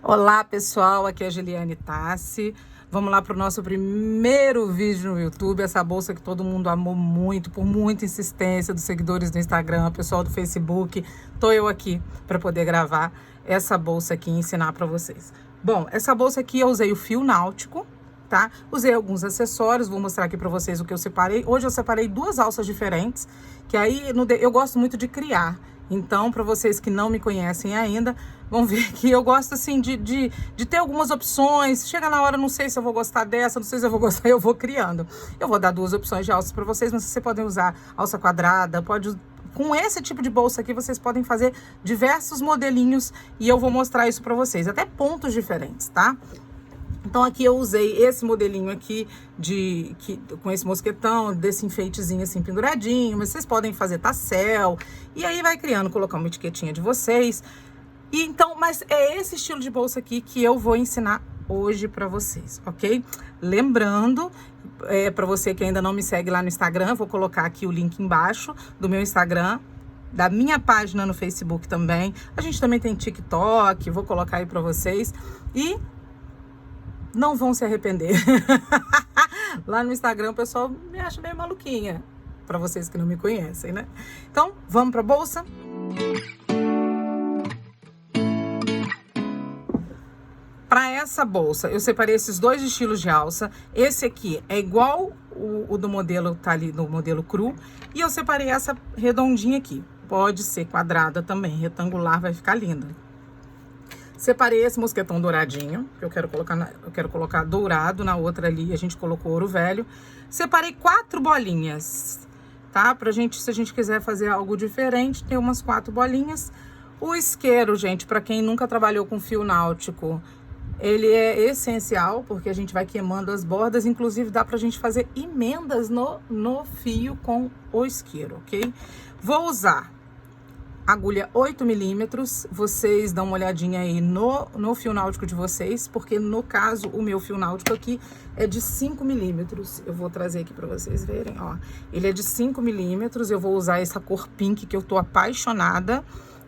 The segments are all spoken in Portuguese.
Olá pessoal, aqui é a Giliane Tassi. Vamos lá para o nosso primeiro vídeo no YouTube. Essa bolsa que todo mundo amou muito, por muita insistência dos seguidores do Instagram, pessoal do Facebook. Tô eu aqui para poder gravar essa bolsa aqui e ensinar para vocês. Bom, essa bolsa aqui eu usei o fio náutico, tá? Usei alguns acessórios, vou mostrar aqui para vocês o que eu separei. Hoje eu separei duas alças diferentes, que aí eu gosto muito de criar. Então, para vocês que não me conhecem ainda, vão ver que eu gosto, assim, de ter algumas opções. Chega na hora, não sei se eu vou gostar dessa, não sei se eu vou gostar, eu vou criando. Eu vou dar duas opções de alças para vocês, mas vocês podem usar alça quadrada, pode... Com esse tipo de bolsa aqui, vocês podem fazer diversos modelinhos e eu vou mostrar isso para vocês. Até pontos diferentes, tá? Então, aqui eu usei esse modelinho aqui com esse mosquetão, desse enfeitezinho assim penduradinho, mas vocês podem fazer tassel, e aí vai criando, colocar uma etiquetinha de vocês. E então, mas é esse estilo de bolsa aqui que eu vou ensinar hoje pra vocês, ok? Lembrando, pra você que ainda não me segue lá no Instagram, vou colocar aqui o link embaixo do meu Instagram, da minha página no Facebook também. A gente também tem TikTok, vou colocar aí pra vocês. E não vão se arrepender. Lá no Instagram o pessoal me acha meio maluquinha, para vocês que não me conhecem, né? Então, vamos para a bolsa? Para essa bolsa, eu separei esses dois estilos de alça. Esse aqui é igual o do modelo, tá ali no modelo cru. E eu separei essa redondinha aqui. Pode ser quadrada também, retangular, vai ficar linda. Separei esse mosquetão douradinho, que eu quero colocar dourado, na outra ali a gente colocou ouro velho. Separei 4 bolinhas, tá? Pra gente, se a gente quiser fazer algo diferente, tem umas 4 bolinhas. O isqueiro, gente, pra quem nunca trabalhou com fio náutico, ele é essencial, porque a gente vai queimando as bordas, inclusive dá pra gente fazer emendas no fio com o isqueiro, ok? Vou usar agulha 8 milímetros, vocês dão uma olhadinha aí no fio náutico de vocês, porque no caso, o meu fio náutico aqui é de 5 milímetros. Eu vou trazer aqui pra vocês verem, ó. Ele é de 5 milímetros, eu vou usar essa cor pink, que eu tô apaixonada.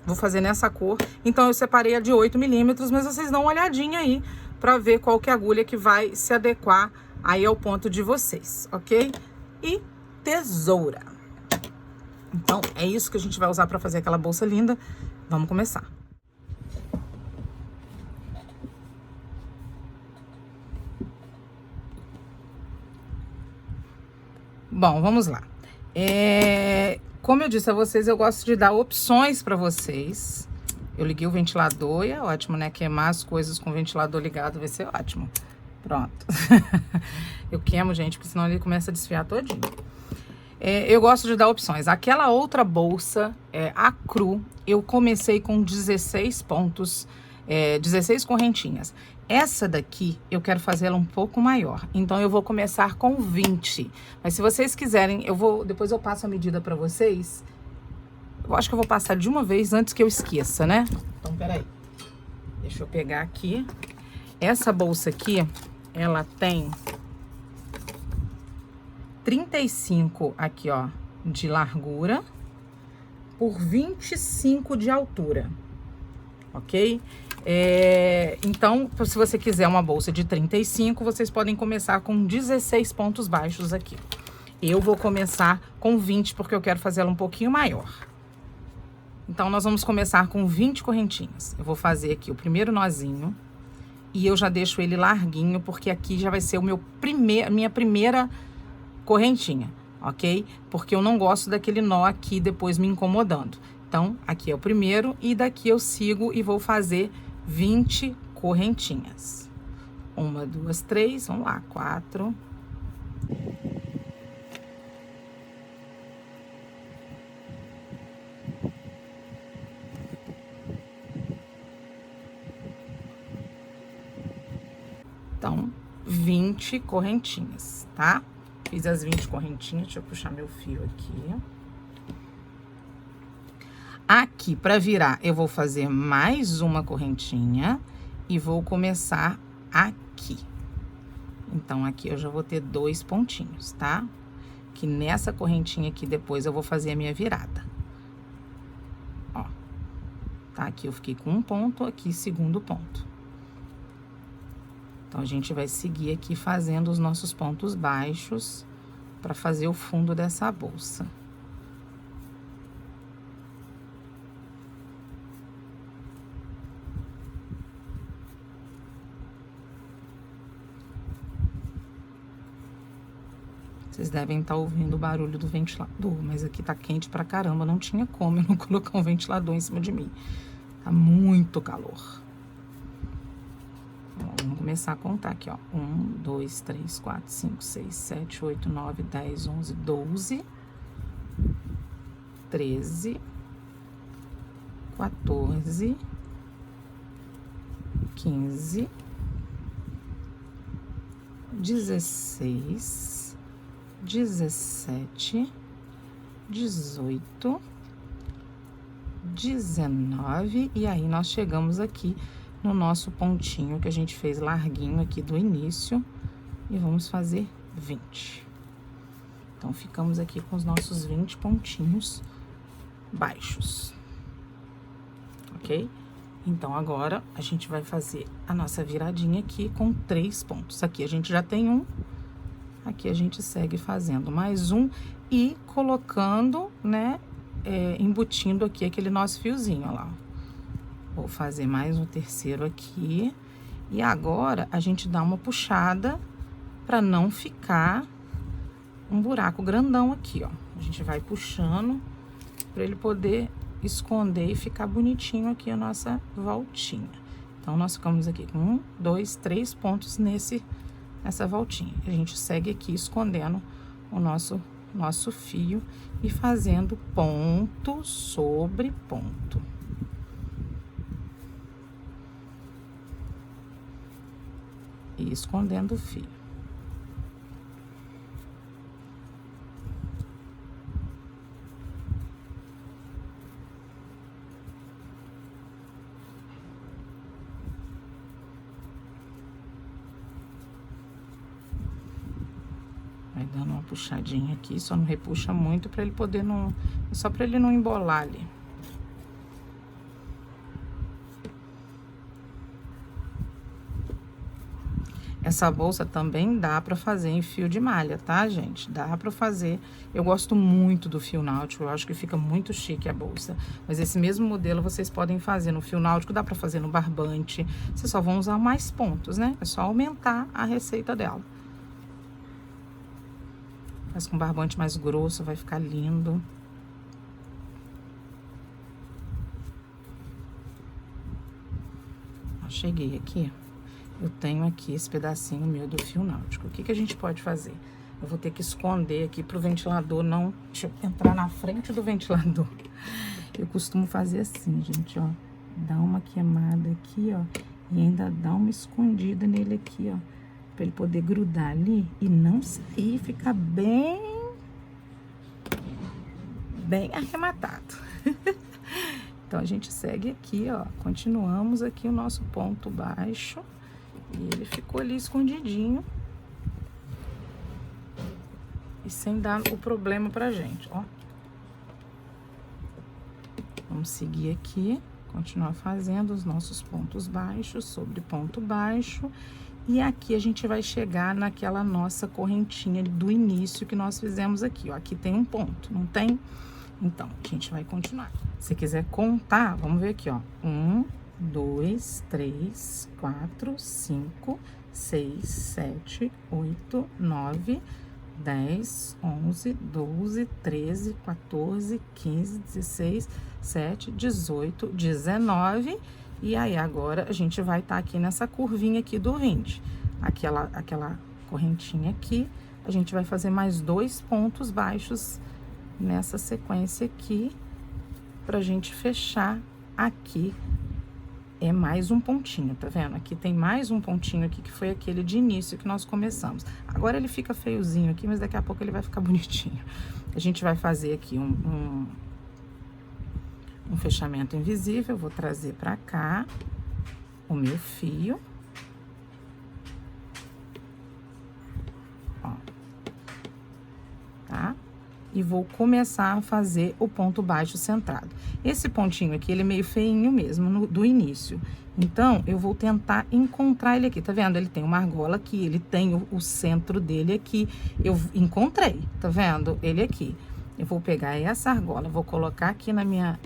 Vou fazer nessa cor. Então, eu separei a de 8 milímetros, mas vocês dão uma olhadinha aí pra ver qual que é a agulha que vai se adequar aí ao ponto de vocês, ok? E tesoura. Então, é isso que a gente vai usar para fazer aquela bolsa linda. Vamos começar. Bom, vamos lá. Como eu disse a vocês, eu gosto de dar opções para vocês. Eu liguei o ventilador e é ótimo, né? Queimar as coisas com o ventilador ligado vai ser ótimo. Pronto. Eu queimo, gente, porque senão ele começa a desfiar todinho. Eu gosto de dar opções. Aquela outra bolsa, a cru, eu comecei com 16 pontos, 16 correntinhas. Essa daqui, eu quero fazer ela um pouco maior. Então, eu vou começar com 20. Mas se vocês quiserem, depois eu passo a medida pra vocês. Eu acho que eu vou passar de uma vez antes que eu esqueça, né? Então, peraí. Deixa eu pegar aqui. Essa bolsa aqui, ela tem 35 aqui, ó, de largura por 25 de altura, ok? Então, se você quiser uma bolsa de 35, vocês podem começar com 16 pontos baixos aqui. Eu vou começar com 20, porque eu quero fazer ela um pouquinho maior. Então, nós vamos começar com 20 correntinhas. Eu vou fazer aqui o primeiro nozinho e eu já deixo ele larguinho, porque aqui já vai ser minha primeira correntinha, ok? Porque eu não gosto daquele nó aqui depois me incomodando. Então, aqui é o primeiro e daqui eu sigo e vou fazer 20 correntinhas. 1, 2, 3, vamos lá, 4. Então, 20 correntinhas, tá? Fiz as 20 correntinhas, deixa eu puxar meu fio aqui. Aqui, pra virar, eu vou fazer mais uma correntinha e vou começar aqui. Então, aqui eu já vou ter 2 pontinhos, tá? Que nessa correntinha aqui, depois eu vou fazer a minha virada. Ó, tá? Aqui eu fiquei com um ponto, aqui segundo ponto. Então, a gente vai seguir aqui fazendo os nossos pontos baixos para fazer o fundo dessa bolsa. Vocês devem estar ouvindo o barulho do ventilador, mas aqui tá quente pra caramba, não tinha como eu não colocar um ventilador em cima de mim. Tá muito calor. Ó, vamos começar a contar aqui, ó. 1, 2, 3, 4, 5, 6, 7, 8, 9, 10, 11, 12, 13, 14, 15, 16, 17, 18, 19, e aí nós chegamos aqui no nosso pontinho que a gente fez larguinho aqui do início e vamos fazer 20. Então, ficamos aqui com os nossos 20 pontinhos baixos, ok? Então, agora a gente vai fazer a nossa viradinha aqui com 3 pontos. Aqui a gente já tem um. Aqui a gente segue fazendo mais um e colocando, né, embutindo aqui aquele nosso fiozinho, ó lá. Vou fazer mais um terceiro aqui. E agora, a gente dá uma puxada para não ficar um buraco grandão aqui, ó. A gente vai puxando para ele poder esconder e ficar bonitinho aqui a nossa voltinha. Então, nós ficamos aqui com 1, 2, 3 pontos nessa voltinha. A gente segue aqui escondendo o nosso fio e fazendo ponto sobre ponto. E escondendo o fio. Vai dando uma puxadinha aqui, só não repuxa muito para ele poder não... Só para ele não embolar ali. Essa bolsa também dá pra fazer em fio de malha, tá, gente? Dá pra fazer. Eu gosto muito do fio náutico, eu acho que fica muito chique a bolsa. Mas esse mesmo modelo vocês podem fazer no fio náutico, dá pra fazer no barbante. Vocês só vão usar mais pontos, né? É só aumentar a receita dela. Faz com barbante mais grosso, vai ficar lindo. Ó, cheguei aqui. Eu tenho aqui esse pedacinho meu do fio náutico. O que que a gente pode fazer? Eu vou ter que esconder aqui pro ventilador não... Deixa eu entrar na frente do ventilador. Eu costumo fazer assim, gente, ó. Dá uma queimada aqui, ó. E ainda dá uma escondida nele aqui, ó. Pra ele poder grudar ali e não sair, ficar bem arrematado. Então, a gente segue aqui, ó. Continuamos aqui o nosso ponto baixo. E ele ficou ali escondidinho. E sem dar o problema pra gente, ó. Vamos seguir aqui, continuar fazendo os nossos pontos baixos sobre ponto baixo. E aqui a gente vai chegar naquela nossa correntinha do início que nós fizemos aqui, ó. Aqui tem um ponto, não tem? Então, a gente vai continuar. Se quiser contar, vamos ver aqui, ó. 1, 2, 3, 4, 5, 6, 7, 8, 9, 10, 11, 12, 13, 14, 15, 16, 17, 18, 19. E aí, agora, a gente vai estar aqui nessa curvinha aqui do 20. Aquela correntinha aqui, a gente vai fazer mais 2 pontos baixos nessa sequência aqui, pra gente fechar aqui. É mais um pontinho, tá vendo? Aqui tem mais um pontinho aqui, que foi aquele de início que nós começamos. Agora ele fica feiozinho aqui, mas daqui a pouco ele vai ficar bonitinho. A gente vai fazer aqui um fechamento invisível. Eu vou trazer pra cá o meu fio. Ó. Tá? E vou começar a fazer o ponto baixo centrado. Esse pontinho aqui, ele é meio feinho mesmo, do início. Então, eu vou tentar encontrar ele aqui, tá vendo? Ele tem uma argola aqui, ele tem o centro dele aqui. Eu encontrei, tá vendo? Ele aqui. Eu vou pegar essa argola, vou colocar aqui na minha...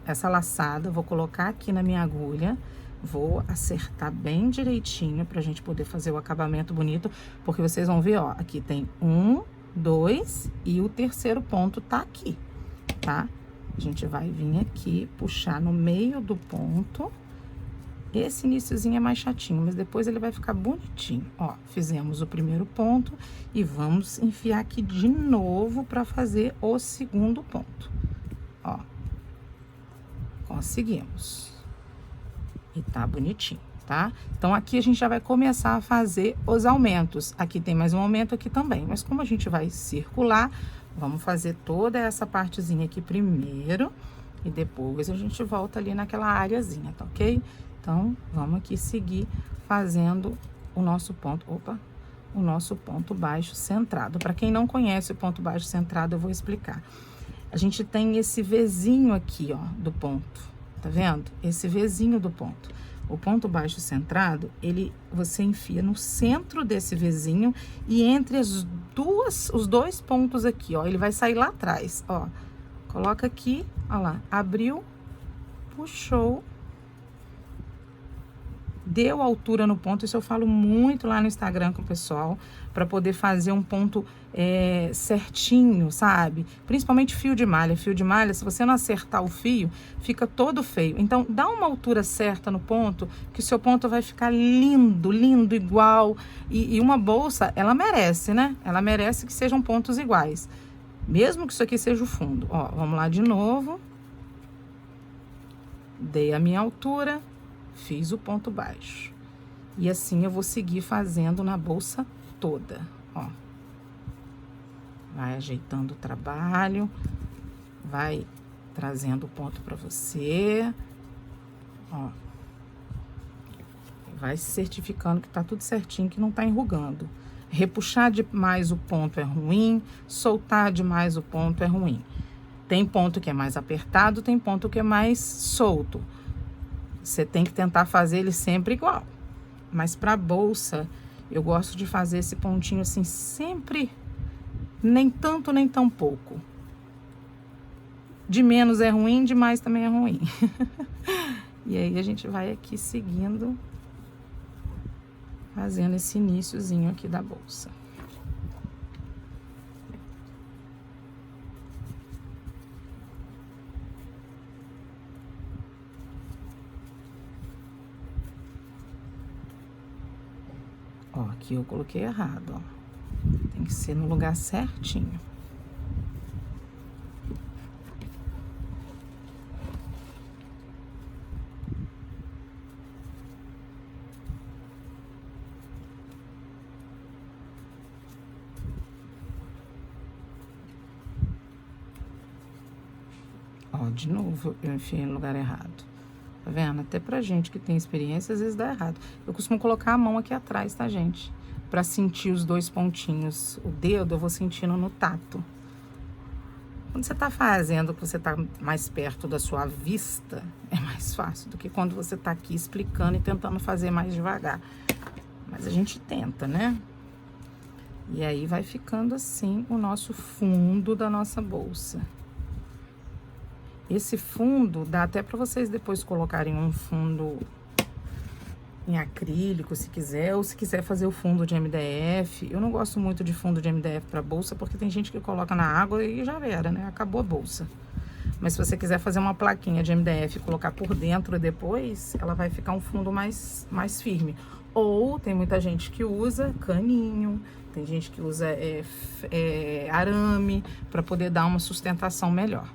essa laçada, vou colocar aqui na minha agulha. Vou acertar bem direitinho pra gente poder fazer o acabamento bonito. Porque vocês vão ver, ó, aqui tem 1, 2 e o terceiro ponto tá aqui, tá? A gente vai vir aqui, puxar no meio do ponto. Esse iniciozinho é mais chatinho, mas depois ele vai ficar bonitinho. Ó, fizemos o primeiro ponto e vamos enfiar aqui de novo pra fazer o segundo ponto. Ó, conseguimos. E tá bonitinho, tá? Então, aqui a gente já vai começar a fazer os aumentos. Aqui tem mais um aumento aqui também, mas como a gente vai circular, vamos fazer toda essa partezinha aqui primeiro e depois a gente volta ali naquela areazinha, tá ok? Então, vamos aqui seguir fazendo o nosso ponto, o nosso ponto baixo centrado. Para quem não conhece o ponto baixo centrado, eu vou explicar. A gente tem esse Vzinho aqui, ó, do ponto. Tá vendo? Esse Vzinho do ponto. O ponto baixo centrado, você enfia no centro desse Vzinho e entre os dois pontos aqui, ó. Ele vai sair lá atrás, ó. Coloca aqui, ó lá. Abriu, puxou. Deu altura no ponto, isso eu falo muito lá no Instagram com o pessoal, para poder fazer um ponto certinho, sabe? Principalmente fio de malha. Fio de malha, se você não acertar o fio, fica todo feio. Então, dá uma altura certa no ponto, que o seu ponto vai ficar lindo, lindo, igual. E uma bolsa, ela merece, né? Ela merece que sejam pontos iguais. Mesmo que isso aqui seja o fundo. Ó, vamos lá de novo. Dei a minha altura. Fiz o ponto baixo. E assim eu vou seguir fazendo na bolsa toda, ó. Vai ajeitando o trabalho, vai trazendo o ponto pra você, ó. Vai se certificando que tá tudo certinho, que não tá enrugando. Repuxar demais o ponto é ruim, soltar demais o ponto é ruim. Tem ponto que é mais apertado, tem ponto que é mais solto. Você tem que tentar fazer ele sempre igual. Mas pra bolsa, eu gosto de fazer esse pontinho assim, sempre, nem tanto, nem tão pouco. De menos é ruim, de mais também é ruim. E aí, a gente vai aqui seguindo, fazendo esse iniciozinho aqui da bolsa. Ó, aqui eu coloquei errado, ó. Tem que ser no lugar certinho. Ó, de novo eu enfiei no lugar errado. Tá vendo? Até pra gente que tem experiência, às vezes dá errado. Eu costumo colocar a mão aqui atrás, tá, gente? Pra sentir os dois pontinhos. O dedo eu vou sentindo no tato. Quando você tá fazendo, que você tá mais perto da sua vista, é mais fácil do que quando você tá aqui explicando e tentando fazer mais devagar. Mas a gente tenta, né? E aí vai ficando assim o nosso fundo da nossa bolsa. Esse fundo, dá até pra vocês depois colocarem um fundo em acrílico, se quiser, ou se quiser fazer o fundo de MDF. Eu não gosto muito de fundo de MDF pra bolsa, porque tem gente que coloca na água e já era, né? Acabou a bolsa. Mas se você quiser fazer uma plaquinha de MDF e colocar por dentro depois, ela vai ficar um fundo mais firme. Ou tem muita gente que usa caninho, tem gente que usa arame, pra poder dar uma sustentação melhor.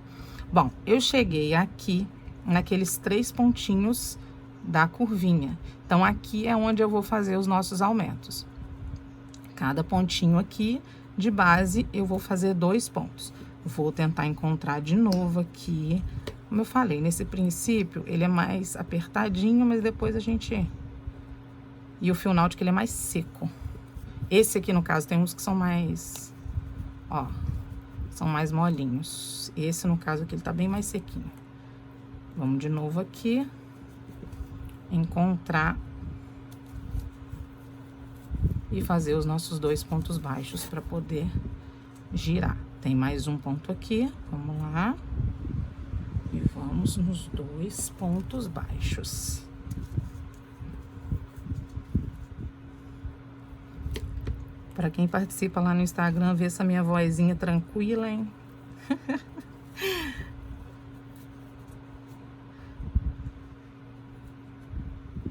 Bom, eu cheguei aqui naqueles 3 pontinhos da curvinha. Então, aqui é onde eu vou fazer os nossos aumentos. Cada pontinho aqui de base, eu vou fazer 2 pontos. Vou tentar encontrar de novo aqui. Como eu falei, nesse princípio, ele é mais apertadinho, mas depois a gente... E o fio náutico, ele é mais seco. Esse aqui, no caso, tem uns que são mais... Ó... São mais molinhos. Esse, no caso aqui, ele tá bem mais sequinho. Vamos de novo aqui, encontrar e fazer os nossos 2 pontos baixos para poder girar. Tem mais um ponto aqui, vamos lá. E vamos nos 2 pontos baixos. Para quem participa lá no Instagram, vê essa minha vozinha tranquila, hein?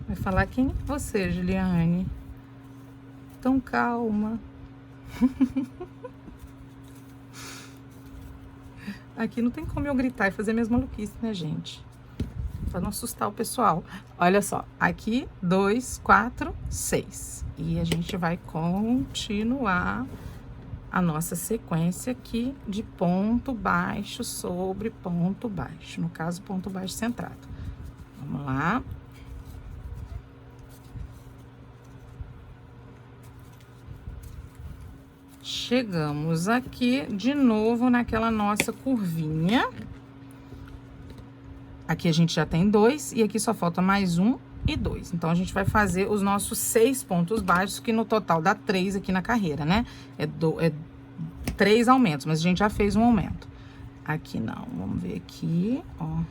Vai falar quem é você, Juliane? Tão calma. Aqui não tem como eu gritar e fazer a mesma maluquice, né, gente? Pra não assustar o pessoal. Olha só, aqui 2, 4, 6. E a gente vai continuar a nossa sequência aqui de ponto baixo sobre ponto baixo. No caso, ponto baixo centrado. Vamos lá. Chegamos aqui de novo naquela nossa curvinha. Aqui a gente já tem 2 e aqui só falta mais 1 e 2. Então, a gente vai fazer os nossos 6 pontos baixos, que no total dá 3 aqui na carreira, né? É 3 aumentos, mas a gente já fez um aumento. Aqui não, vamos ver aqui, ó.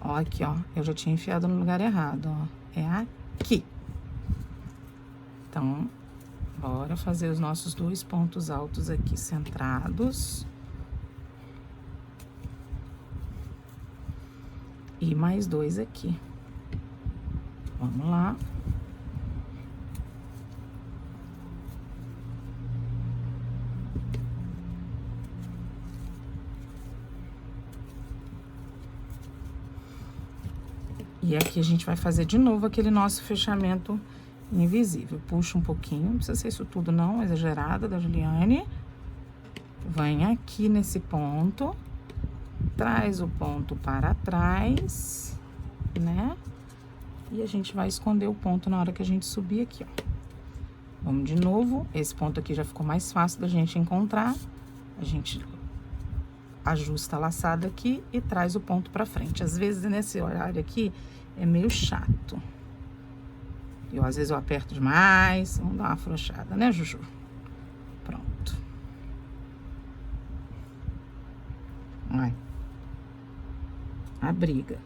Ó, aqui, ó, eu já tinha enfiado no lugar errado, ó. É aqui. Então, bora fazer os nossos 2 pontos altos aqui centrados. E mais 2 aqui. Vamos lá. E aqui a gente vai fazer de novo aquele nosso fechamento invisível. Puxa um pouquinho, não precisa ser isso tudo não, exagerada da Juliane. Vem aqui nesse ponto, traz o ponto para trás, né? E a gente vai esconder o ponto na hora que a gente subir aqui, ó. Vamos de novo, esse ponto aqui já ficou mais fácil da gente encontrar. A gente ajusta a laçada aqui e traz o ponto pra frente. Às vezes, nesse horário aqui, é meio chato. Às vezes eu aperto demais, vamos dar uma afrouxada, né, Juju? Pronto. Vai. A briga.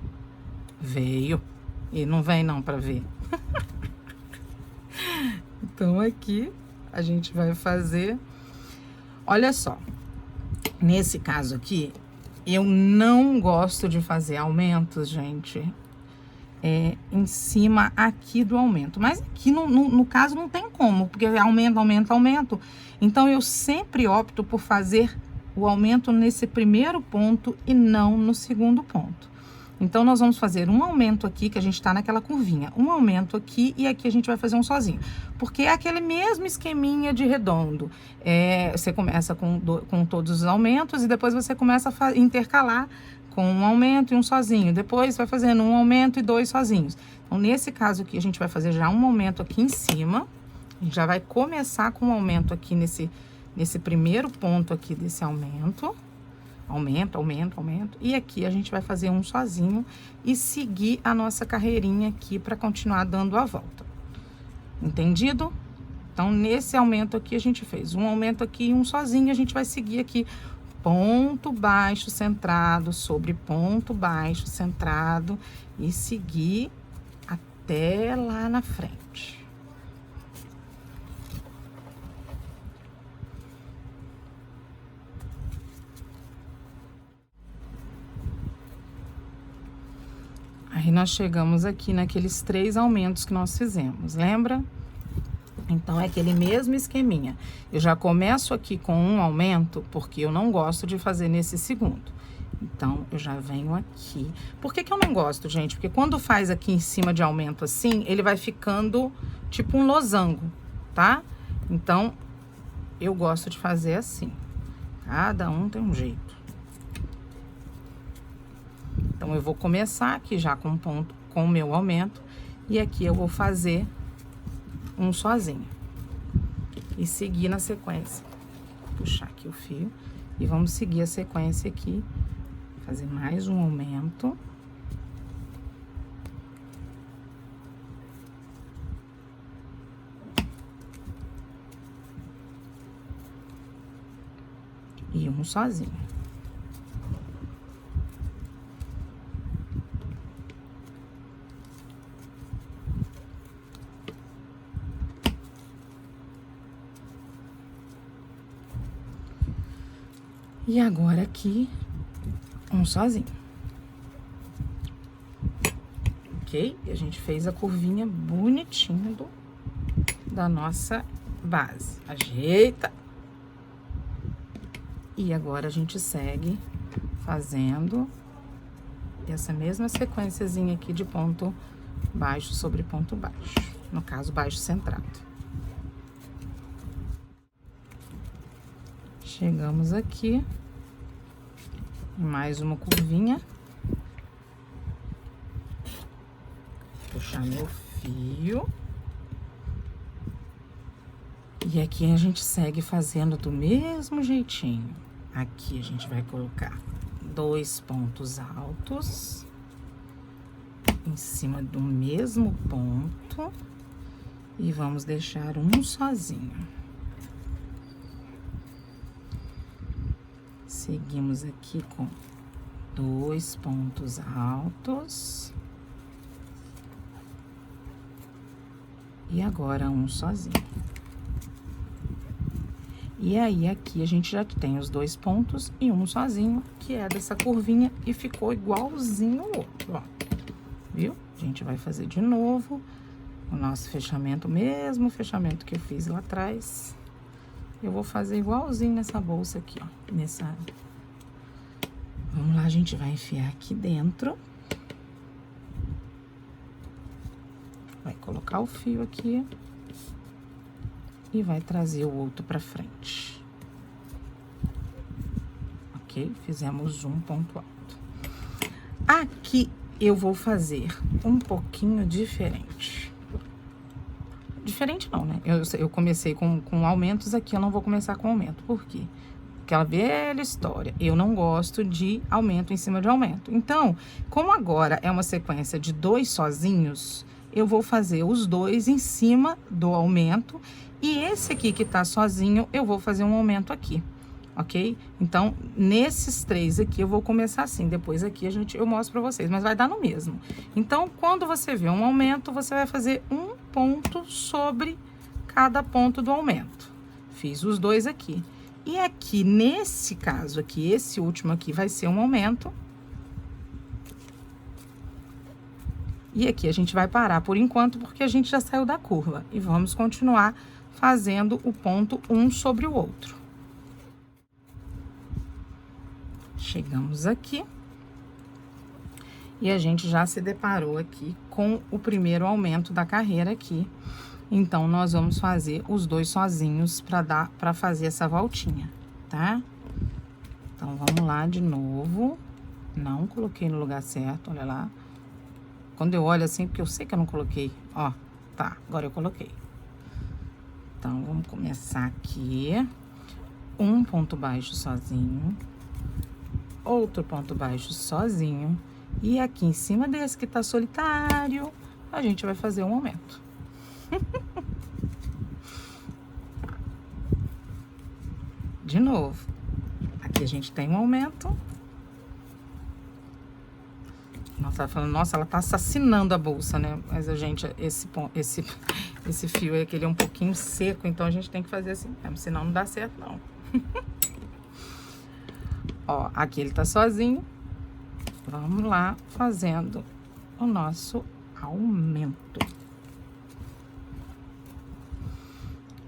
Veio. E não vem não pra ver. Então, aqui, a gente vai fazer... Olha só. Nesse caso aqui, eu não gosto de fazer aumentos, gente, em cima aqui do aumento. Mas aqui, no caso, não tem como, porque aumento, aumento, aumento. Então, eu sempre opto por fazer o aumento nesse primeiro ponto e não no segundo ponto. Então, nós vamos fazer um aumento aqui, que a gente tá naquela curvinha. Um aumento aqui e aqui a gente vai fazer um sozinho. Porque é aquele mesmo esqueminha de redondo. Você começa com todos os aumentos e depois você começa a intercalar com um aumento e um sozinho. Depois vai fazendo um aumento e 2 sozinhos. Então, nesse caso aqui, a gente vai fazer já um aumento aqui em cima. A gente já vai começar com um aumento aqui nesse primeiro ponto aqui desse aumento. Aumento, aumento, aumento. E aqui a gente vai fazer um sozinho e seguir a nossa carreirinha aqui para continuar dando a volta. Entendido? Então, nesse aumento aqui, a gente fez um aumento aqui e um sozinho. A gente vai seguir aqui ponto baixo centrado sobre ponto baixo centrado e seguir até lá na frente. Aí, nós chegamos aqui naqueles 3 aumentos que nós fizemos, lembra? Então, é aquele mesmo esqueminha. Eu já começo aqui com um aumento, porque eu não gosto de fazer nesse segundo. Então, eu já venho aqui. Por que que eu não gosto, gente? Porque quando faz aqui em cima de aumento assim, ele vai ficando tipo um losango, tá? Então, eu gosto de fazer assim. Cada um tem um jeito. Então, eu vou começar aqui já com ponto, com o meu aumento. E aqui eu vou fazer um sozinho. E seguir na sequência. Vou puxar aqui o fio. E vamos seguir a sequência aqui. Fazer mais um aumento. e um sozinho. E agora aqui, um sozinho. Ok? E a gente fez a curvinha bonitinha da nossa base. Ajeita. E agora a gente segue fazendo essa mesma sequenciazinha aqui de ponto baixo sobre ponto baixo. No caso, baixo centrado. Chegamos aqui, mais uma curvinha. Puxar meu fio. E aqui a gente segue fazendo do mesmo jeitinho. Aqui a gente vai colocar 2 pontos altos em cima do mesmo ponto e vamos deixar um sozinho. Seguimos aqui com 2 pontos altos. E agora um sozinho. E aí, aqui a gente já tem os 2 pontos e um sozinho, que é dessa curvinha, e ficou igualzinho o outro, ó. Viu? A gente vai fazer de novo o nosso fechamento, o mesmo fechamento que eu fiz lá atrás. Eu vou fazer igualzinho nessa bolsa aqui, ó. Vamos lá, a gente vai enfiar aqui dentro. Vai colocar o fio aqui. E vai trazer o outro pra frente. Ok? Fizemos um ponto alto. Aqui eu vou fazer um pouquinho diferente. Diferente não, né? Eu comecei com aumentos, aqui eu não vou começar com aumento. Por quê? Aquela velha história. Eu não gosto de aumento em cima de aumento. Então, como agora é uma sequência de 2 sozinhos, eu vou fazer os 2 em cima do aumento. E esse aqui que tá sozinho, eu vou fazer um aumento aqui, ok? Então, nesses 3 aqui, eu vou começar assim. Depois aqui eu mostro pra vocês, mas vai dar no mesmo. Então, quando você vê um aumento, você vai fazer um ponto sobre cada ponto do aumento. Fiz os 2 aqui. E aqui, nesse caso aqui, esse último aqui vai ser um aumento. E aqui a gente vai parar por enquanto, porque a gente já saiu da curva. E vamos continuar fazendo o ponto um sobre o outro. Chegamos aqui. E a gente já se deparou aqui com o primeiro aumento da carreira aqui. Então, nós vamos fazer os 2 sozinhos para fazer essa voltinha, tá? Então, vamos lá de novo. Não coloquei no lugar certo, olha lá. Quando eu olho assim, porque eu sei que eu não coloquei, ó, tá, agora eu coloquei. Então, vamos começar aqui. Um ponto baixo sozinho. Outro ponto baixo sozinho. E aqui em cima desse que tá solitário, a gente vai fazer um aumento. De novo. Aqui a gente tem um aumento. Nossa, tá falando, nossa, ela tá assassinando a bolsa, né? Mas a gente, esse fio é que ele é um pouquinho seco, então a gente tem que fazer assim mesmo, senão não dá certo, não. Ó, aqui ele tá sozinho. Vamos lá fazendo o nosso aumento.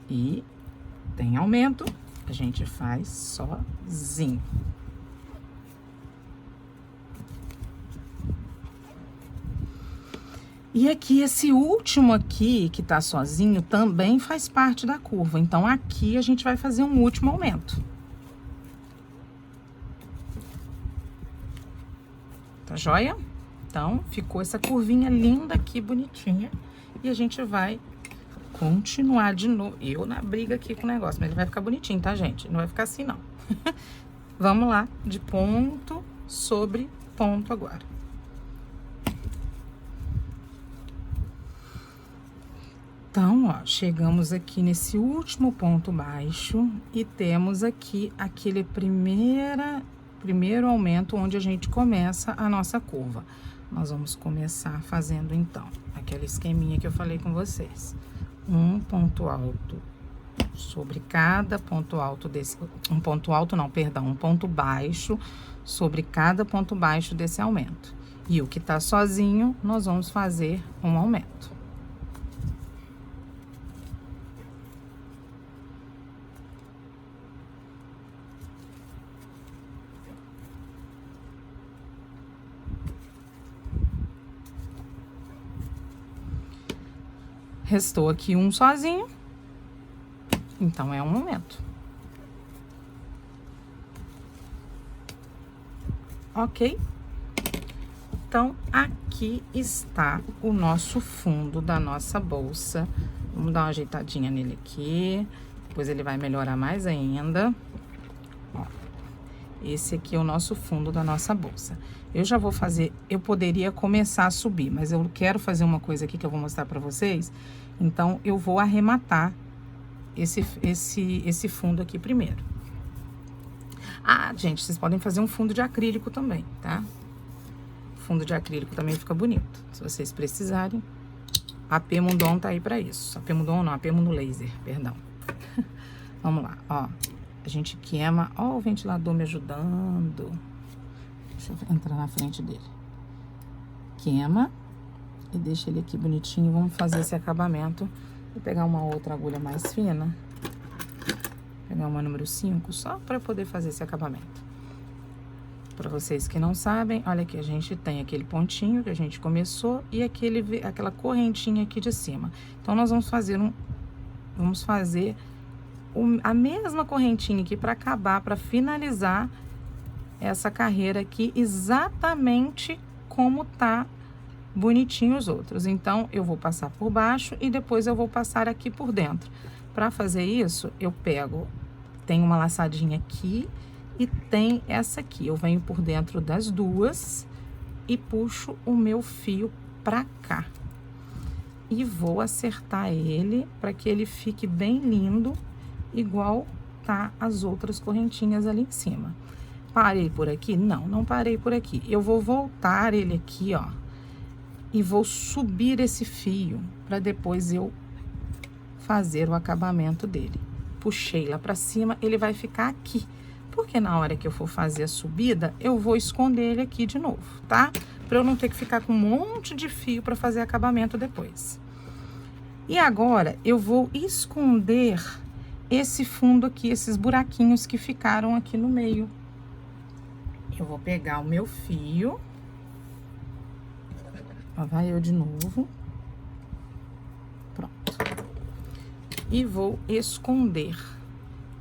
E tem aumento, a gente faz sozinho. E aqui, esse último aqui, que tá sozinho, também faz parte da curva. Então, aqui a gente vai fazer um último aumento. Tá joia? Então, ficou essa curvinha linda aqui, bonitinha. E a gente vai continuar de novo. Eu na briga aqui com o negócio, mas ele vai ficar bonitinho, tá, gente? Não vai ficar assim, não. Vamos lá, de ponto sobre ponto agora. Então, ó, chegamos aqui nesse último ponto baixo e temos aqui aquele primeiro aumento onde a gente começa a nossa curva. Nós vamos começar fazendo, então, aquele esqueminha que eu falei com vocês. Um ponto alto sobre cada ponto alto desse... Um ponto alto não, perdão, um ponto baixo sobre cada ponto baixo desse aumento. E o que tá sozinho, nós vamos fazer um aumento. Restou aqui um sozinho, então é um aumento. Ok? Então, aqui está o nosso fundo da nossa bolsa. Vamos dar uma ajeitadinha nele aqui, depois ele vai melhorar mais ainda. Ó, esse aqui é o nosso fundo da nossa bolsa. Eu já vou fazer, eu poderia começar a subir, mas eu quero fazer uma coisa aqui que eu vou mostrar pra vocês. Então, eu vou arrematar esse fundo aqui primeiro. Ah, gente, vocês podem fazer um fundo de acrílico também, tá? Fundo de acrílico também fica bonito. Se vocês precisarem, a AP Mundon tá aí pra isso. A AP Mundon não, a AP Mundo Laser, perdão. Vamos lá, ó. A gente queima, ó, o ventilador me ajudando. Deixa eu entrar na frente dele. Queima e deixa ele aqui bonitinho. Vamos fazer esse acabamento. Vou pegar uma outra agulha mais fina. Pegar uma número 5, só para poder fazer esse acabamento. Para vocês que não sabem, olha aqui, a gente tem aquele pontinho que a gente começou e aquela correntinha aqui de cima. Então, nós vamos fazer a mesma correntinha aqui para acabar, para finalizar essa carreira aqui, exatamente como tá bonitinho os outros. Então, eu vou passar por baixo e depois eu vou passar aqui por dentro. Para fazer isso, eu pego, tem uma laçadinha aqui e tem essa aqui. Eu venho por dentro das duas e puxo o meu fio pra cá. E vou acertar ele para que ele fique bem lindo, igual tá as outras correntinhas ali em cima. Parei por aqui? Não, não parei por aqui. Eu vou voltar ele aqui, ó, e vou subir esse fio para depois eu fazer o acabamento dele. Puxei lá para cima, ele vai ficar aqui, porque na hora que eu for fazer a subida, eu vou esconder ele aqui de novo, tá? Para eu não ter que ficar com um monte de fio para fazer acabamento depois. E agora, eu vou esconder esse fundo aqui, esses buraquinhos que ficaram aqui no meio. Eu vou pegar o meu fio, lá vai eu de novo, pronto, e vou esconder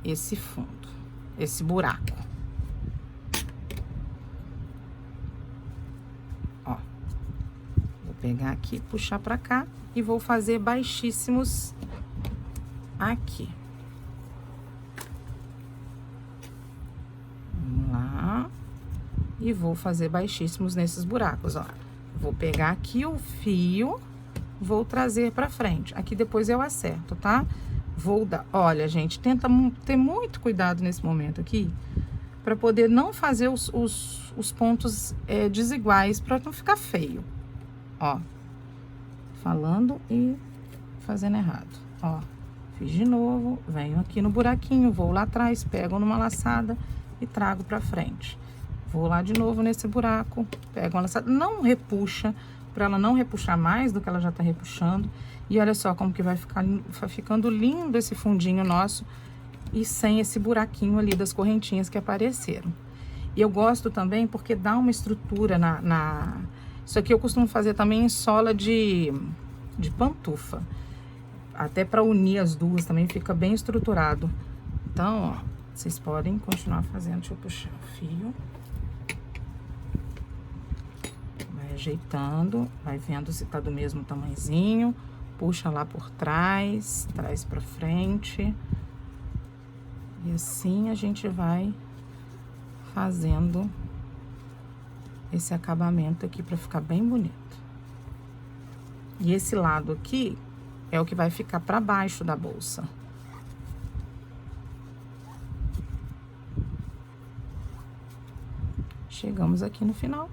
esse fundo, esse buraco. Ó, vou pegar aqui, puxar pra cá e vou fazer baixíssimos aqui. Vamos lá. E vou fazer baixíssimos nesses buracos, ó. Vou pegar aqui o fio, vou trazer pra frente. Aqui depois eu acerto, tá? Vou dar... Olha, gente, tenta ter muito cuidado nesse momento aqui, pra poder não fazer os pontos desiguais, pra não ficar feio. Ó, falando e fazendo errado. Ó, fiz de novo, venho aqui no buraquinho, vou lá atrás, pego numa laçada e trago pra frente. Vou lá de novo nesse buraco, pego uma laçada, não repuxa, para ela não repuxar mais do que ela já tá repuxando. E olha só como que vai ficando lindo esse fundinho nosso e sem esse buraquinho ali das correntinhas que apareceram. E eu gosto também porque dá uma estrutura Isso aqui eu costumo fazer também em sola de pantufa. Até para unir as duas também fica bem estruturado. Então, ó, vocês podem continuar fazendo. Deixa eu puxar o fio. Ajeitando, vai vendo se tá do mesmo tamanhozinho, puxa lá por trás, traz pra frente, e assim a gente vai fazendo esse acabamento aqui pra ficar bem bonito. E esse lado aqui, é o que vai ficar para baixo da bolsa. Chegamos aqui no final.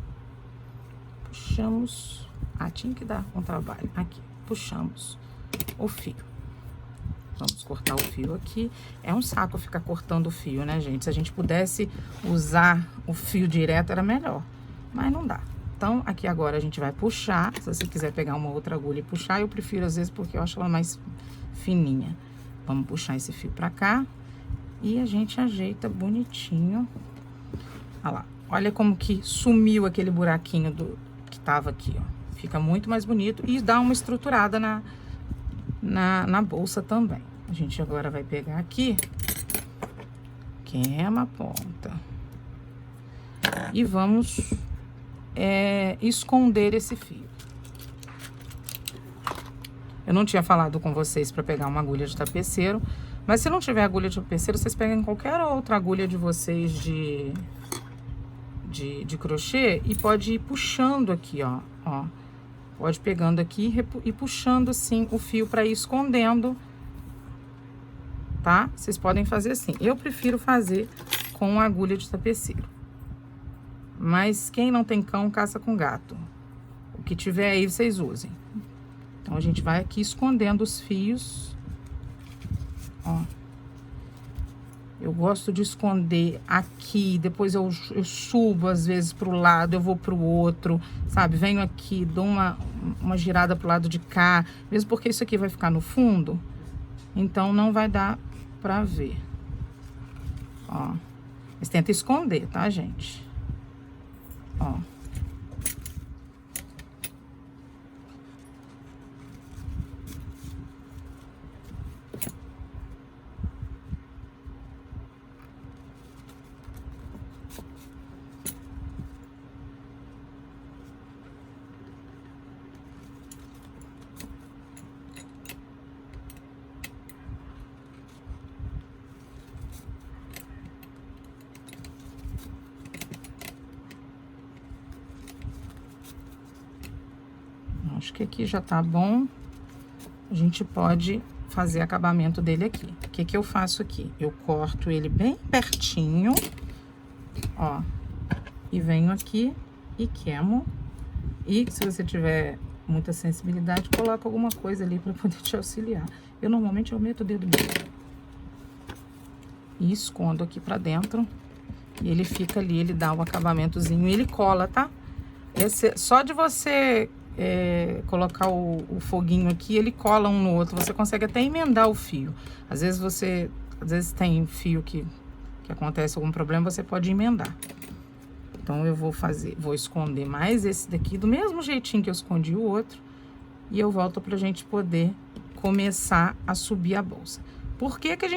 Puxamos. Ah, tinha que dar um trabalho. Aqui, puxamos o fio. Vamos cortar o fio aqui. É um saco ficar cortando o fio, né, gente? Se a gente pudesse usar o fio direto, era melhor. Mas não dá. Então, aqui agora a gente vai puxar. Se você quiser pegar uma outra agulha e puxar, eu prefiro às vezes porque eu acho ela mais fininha. Vamos puxar esse fio pra cá. E a gente ajeita bonitinho. Olha lá. Olha como que sumiu aquele buraquinho que tava aqui, ó. Fica muito mais bonito e dá uma estruturada na bolsa também. A gente agora vai pegar aqui, queima a ponta. E vamos esconder esse fio. Eu não tinha falado com vocês para pegar uma agulha de tapeceiro, mas se não tiver agulha de tapeceiro, vocês pegam qualquer outra agulha de vocês de crochê e pode ir puxando aqui, ó. Pode pegando aqui e puxando assim o fio para ir escondendo, tá? Vocês podem fazer assim. Eu prefiro fazer com agulha de tapeceiro. Mas quem não tem cão, caça com gato. O que tiver aí, vocês usem. Então, a gente vai aqui escondendo os fios. Ó. Eu gosto de esconder aqui, depois eu subo às vezes pro lado, eu vou pro outro, sabe? Venho aqui, dou uma girada pro lado de cá, mesmo porque isso aqui vai ficar no fundo, então não vai dar pra ver. Ó, mas tenta esconder, tá, gente? Ó. Acho que aqui já tá bom. A gente pode fazer acabamento dele aqui. O que que eu faço aqui? Eu corto ele bem pertinho, ó. E venho aqui e queimo. E se você tiver muita sensibilidade, coloca alguma coisa ali pra poder te auxiliar. Eu normalmente meto o dedo mesmo. E escondo aqui pra dentro. E ele fica ali, ele dá o acabamentozinho e ele cola, tá? Só de você colocar o foguinho aqui, ele cola um no outro. Você consegue até emendar o fio. Às vezes tem fio que acontece algum problema, você pode emendar. Então, eu vou esconder mais esse daqui, do mesmo jeitinho que eu escondi o outro. E eu volto pra gente poder começar a subir a bolsa. Por que que a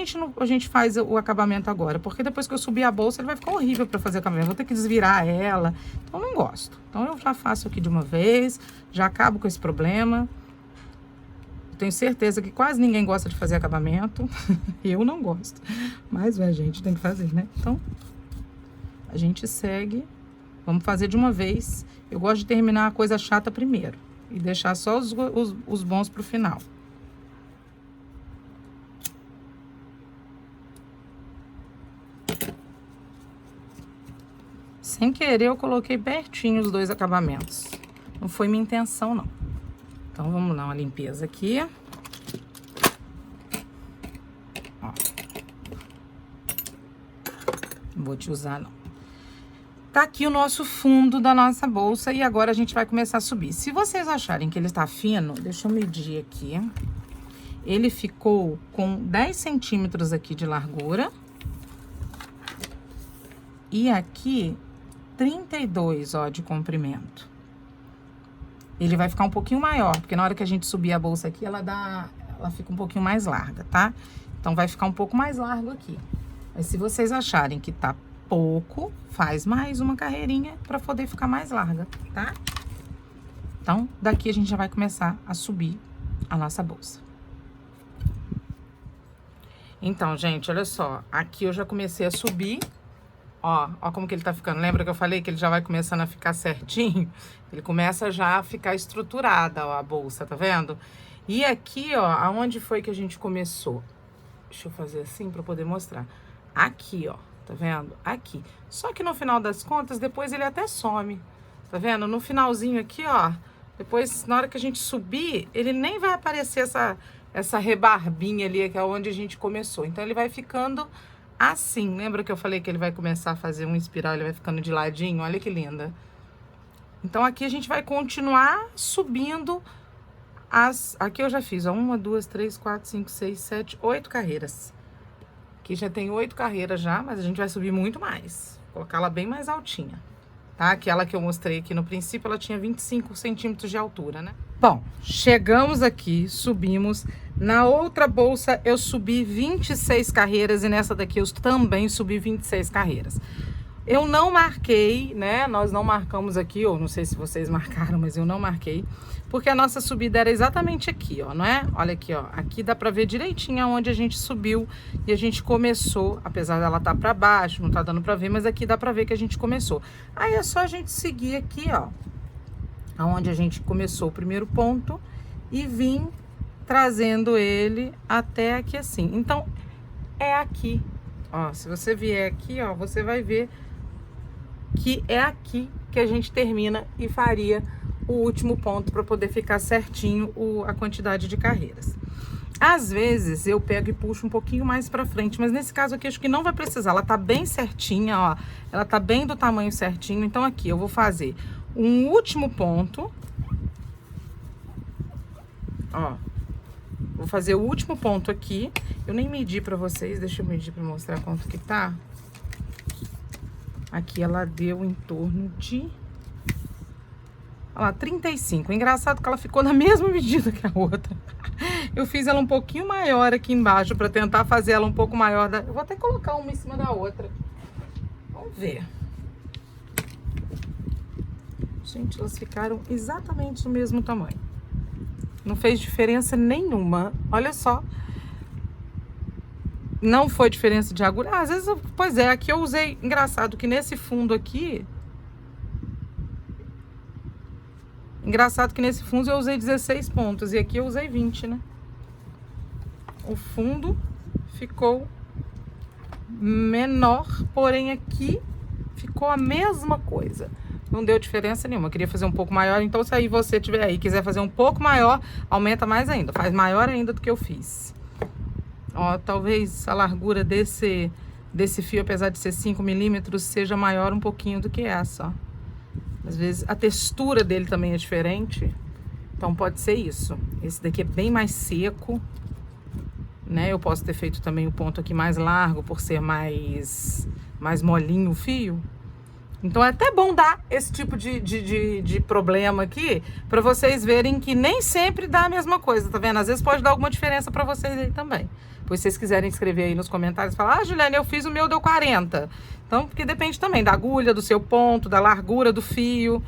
gente faz o acabamento agora? Porque depois que eu subir a bolsa, ele vai ficar horrível para fazer o acabamento. Vou ter que desvirar ela. Então, não gosto. Então, eu já faço aqui de uma vez, já acabo com esse problema. Tenho certeza que quase ninguém gosta de fazer acabamento. Eu não gosto. Mas, a gente tem que fazer, né? Então, a gente segue. Vamos fazer de uma vez. Eu gosto de terminar a coisa chata primeiro. E deixar só os bons pro final. Sem querer, eu coloquei pertinho os dois acabamentos. Não foi minha intenção, não. Então, vamos dar uma limpeza aqui. Ó. Não vou te usar, não. Tá aqui o nosso fundo da nossa bolsa e agora a gente vai começar a subir. Se vocês acharem que ele tá fino, deixa eu medir aqui. Ele ficou com 10 centímetros aqui de largura. E aqui, 32, ó, de comprimento. Ele vai ficar um pouquinho maior, porque na hora que a gente subir a bolsa aqui, ela fica um pouquinho mais larga, tá? Então, vai ficar um pouco mais largo aqui. Mas se vocês acharem que tá pouco, faz mais uma carreirinha pra poder ficar mais larga, tá? Então, daqui a gente já vai começar a subir a nossa bolsa. Então, gente, olha só. Aqui eu já comecei a subir. Ó como que ele tá ficando. Lembra que eu falei que ele já vai começando a ficar certinho? Ele começa já a ficar estruturada, ó, a bolsa, tá vendo? E aqui, ó, aonde foi que a gente começou? Deixa eu fazer assim para poder mostrar. Aqui, ó, tá vendo? Aqui. Só que no final das contas, depois ele até some. Tá vendo? No finalzinho aqui, ó, depois, na hora que a gente subir, ele nem vai aparecer essa rebarbinha ali, que é onde a gente começou. Então, ele vai ficando assim. Lembra que eu falei que ele vai começar a fazer um espiral, ele vai ficando de ladinho? Olha que linda. Então, aqui a gente vai continuar subindo aqui eu já fiz, ó, 1, 2, 3, 4, 5, 6, 7, 8 carreiras. Aqui já tem 8 carreiras já, mas a gente vai subir muito mais. Vou colocar ela bem mais altinha, tá? Aquela que eu mostrei aqui no princípio, ela tinha 25 centímetros de altura, né? Bom, chegamos aqui, subimos. Na outra bolsa eu subi 26 carreiras e nessa daqui eu também subi 26 carreiras. Eu não marquei, né? Nós não marcamos aqui, ou não sei se vocês marcaram, mas eu não marquei, porque a nossa subida era exatamente aqui, ó, não é? Olha aqui, ó. Aqui dá pra ver direitinho aonde a gente subiu e a gente começou, apesar dela tá pra baixo, não tá dando pra ver, mas aqui dá pra ver que a gente começou. Aí é só a gente seguir aqui, ó, aonde a gente começou o primeiro ponto e vir trazendo ele até aqui assim. Então, é aqui, ó. Se você vier aqui, ó, você vai ver que é aqui que a gente termina e faria o último ponto para poder ficar certinho a quantidade de carreiras. Às vezes eu pego e puxo um pouquinho mais para frente, mas nesse caso aqui acho que não vai precisar. Ela tá bem certinha, ó. Ela tá bem do tamanho certinho. Então aqui eu vou fazer um último ponto. Ó. Vou fazer o último ponto aqui. Eu nem medi para vocês, deixa eu medir para mostrar quanto que tá. Aqui ela deu em torno de, olha lá, 35. Engraçado que ela ficou na mesma medida que a outra. Eu fiz ela um pouquinho maior aqui embaixo para tentar fazer ela um pouco maior. Eu vou até colocar uma em cima da outra. Vamos ver. Gente, elas ficaram exatamente do mesmo tamanho. Não fez diferença nenhuma. Olha só. Não foi diferença de agulha. Às vezes, pois é, aqui eu usei... Engraçado que nesse fundo aqui... Engraçado que nesse fundo eu usei 16 pontos. E aqui eu usei 20, né? O fundo ficou menor, porém aqui ficou a mesma coisa. Não deu diferença nenhuma. Eu queria fazer um pouco maior, então se aí você tiver aí, quiser fazer um pouco maior, aumenta mais ainda. Faz maior ainda do que eu fiz. Ó, talvez a largura desse fio, apesar de ser 5 milímetros, seja maior um pouquinho do que essa, ó. Às vezes a textura dele também é diferente, então pode ser isso. Esse daqui é bem mais seco, né? Eu posso ter feito também o ponto aqui mais largo, por ser mais molinho o fio. Então é até bom dar esse tipo de problema aqui, pra vocês verem que nem sempre dá a mesma coisa, tá vendo? Às vezes pode dar alguma diferença pra vocês aí também. Pois se vocês quiserem escrever aí nos comentários, falar, ah, Juliane, eu fiz o meu, deu 40. Então, porque depende também da agulha, do seu ponto, da largura do fio.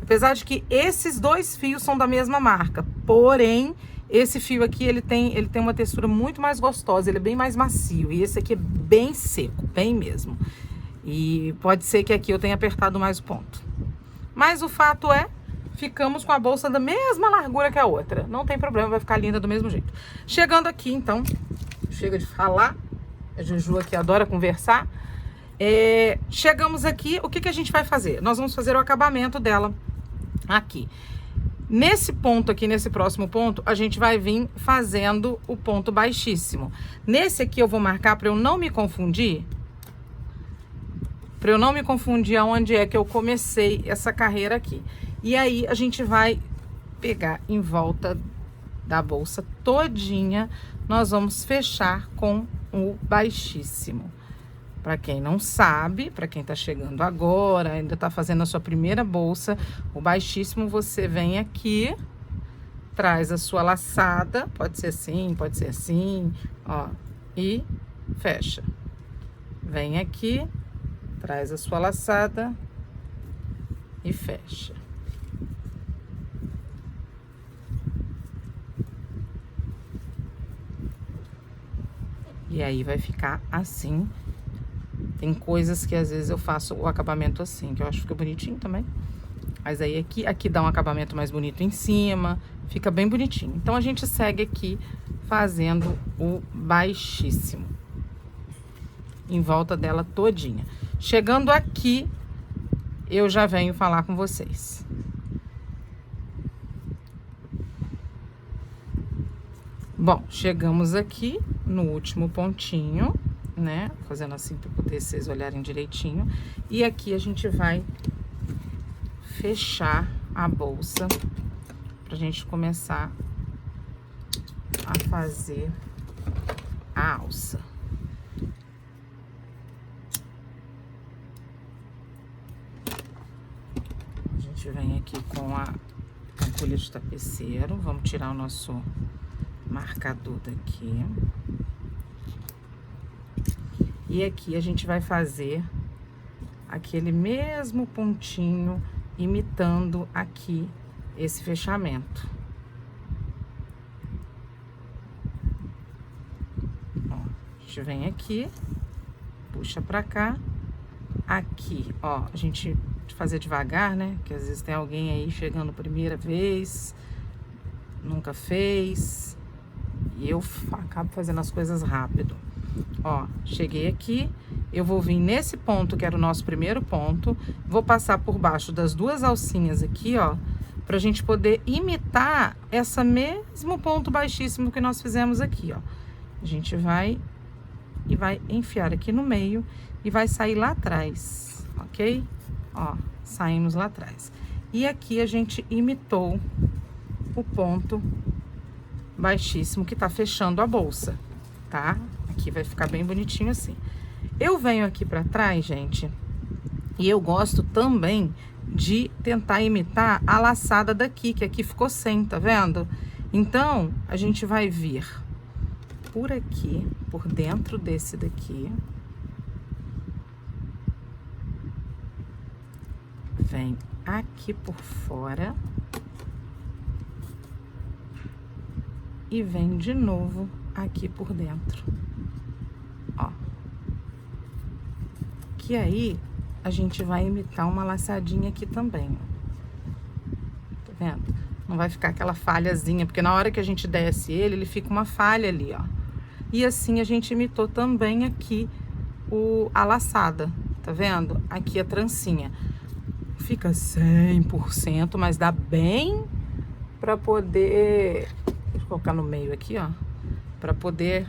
Apesar de que esses dois fios são da mesma marca, porém, esse fio aqui, ele tem uma textura muito mais gostosa, ele é bem mais macio. E esse aqui é bem seco, bem mesmo. E pode ser que aqui eu tenha apertado mais o ponto. Mas o fato é, ficamos com a bolsa da mesma largura que a outra. Não tem problema, vai ficar linda do mesmo jeito. Chegando aqui, então, chega de falar. A Juju aqui adora conversar. Chegamos aqui, o que a gente vai fazer? Nós vamos fazer o acabamento dela aqui. Nesse ponto aqui, nesse próximo ponto, a gente vai vir fazendo o ponto baixíssimo. Nesse aqui eu vou marcar para eu não me confundir. Para eu não me confundir aonde é que eu comecei essa carreira aqui. E aí, a gente vai pegar em volta da bolsa todinha, nós vamos fechar com o baixíssimo. Para quem não sabe, para quem tá chegando agora, ainda tá fazendo a sua primeira bolsa, o baixíssimo você vem aqui, traz a sua laçada, pode ser assim, ó, e fecha. Vem aqui, traz a sua laçada e fecha. E aí vai ficar assim. Tem coisas que às vezes eu faço o acabamento assim, que eu acho que fica bonitinho também. Mas aí aqui dá um acabamento mais bonito em cima, Fica bem bonitinho. Então, a gente segue aqui fazendo o baixíssimo em volta dela todinha. Chegando aqui, eu já venho falar com vocês. Bom, chegamos aqui no último pontinho, né? Fazendo assim para poder vocês olharem direitinho. E aqui a gente vai fechar a bolsa pra gente começar a fazer a alça. A gente vem aqui com a agulha de tapeceiro, vamos tirar o nosso marcador daqui. E aqui a gente vai fazer aquele mesmo pontinho, imitando aqui esse fechamento. Ó, a gente vem aqui, puxa pra cá, aqui, ó, a gente fazer devagar, né? Que às vezes tem alguém aí chegando primeira vez, nunca fez, e eu acabo fazendo as coisas rápido. Ó, cheguei aqui, eu vou vir nesse ponto que era o nosso primeiro ponto, vou passar por baixo das duas alcinhas aqui, ó, pra gente poder imitar essa mesmo ponto baixíssimo que nós fizemos aqui, ó. A gente vai e vai enfiar aqui no meio e vai sair lá atrás, ok? Ó, saímos lá atrás. E aqui a gente imitou o ponto baixíssimo que tá fechando a bolsa, tá? Aqui vai ficar bem bonitinho assim. Eu venho aqui pra trás, gente, e eu gosto também de tentar imitar a laçada daqui, que aqui ficou sem, tá vendo? Então, a gente vai vir por aqui, por dentro desse daqui. Vem aqui por fora. E vem de novo aqui por dentro. Ó. Que aí a gente vai imitar uma laçadinha aqui também, ó. Tá vendo? Não vai ficar aquela falhazinha, porque na hora que a gente desce ele fica uma falha ali, ó. E assim a gente imitou também aqui a laçada, tá vendo? Aqui a trancinha. Fica 100%, mas dá bem pra poder... Deixa eu colocar no meio aqui, ó. Pra poder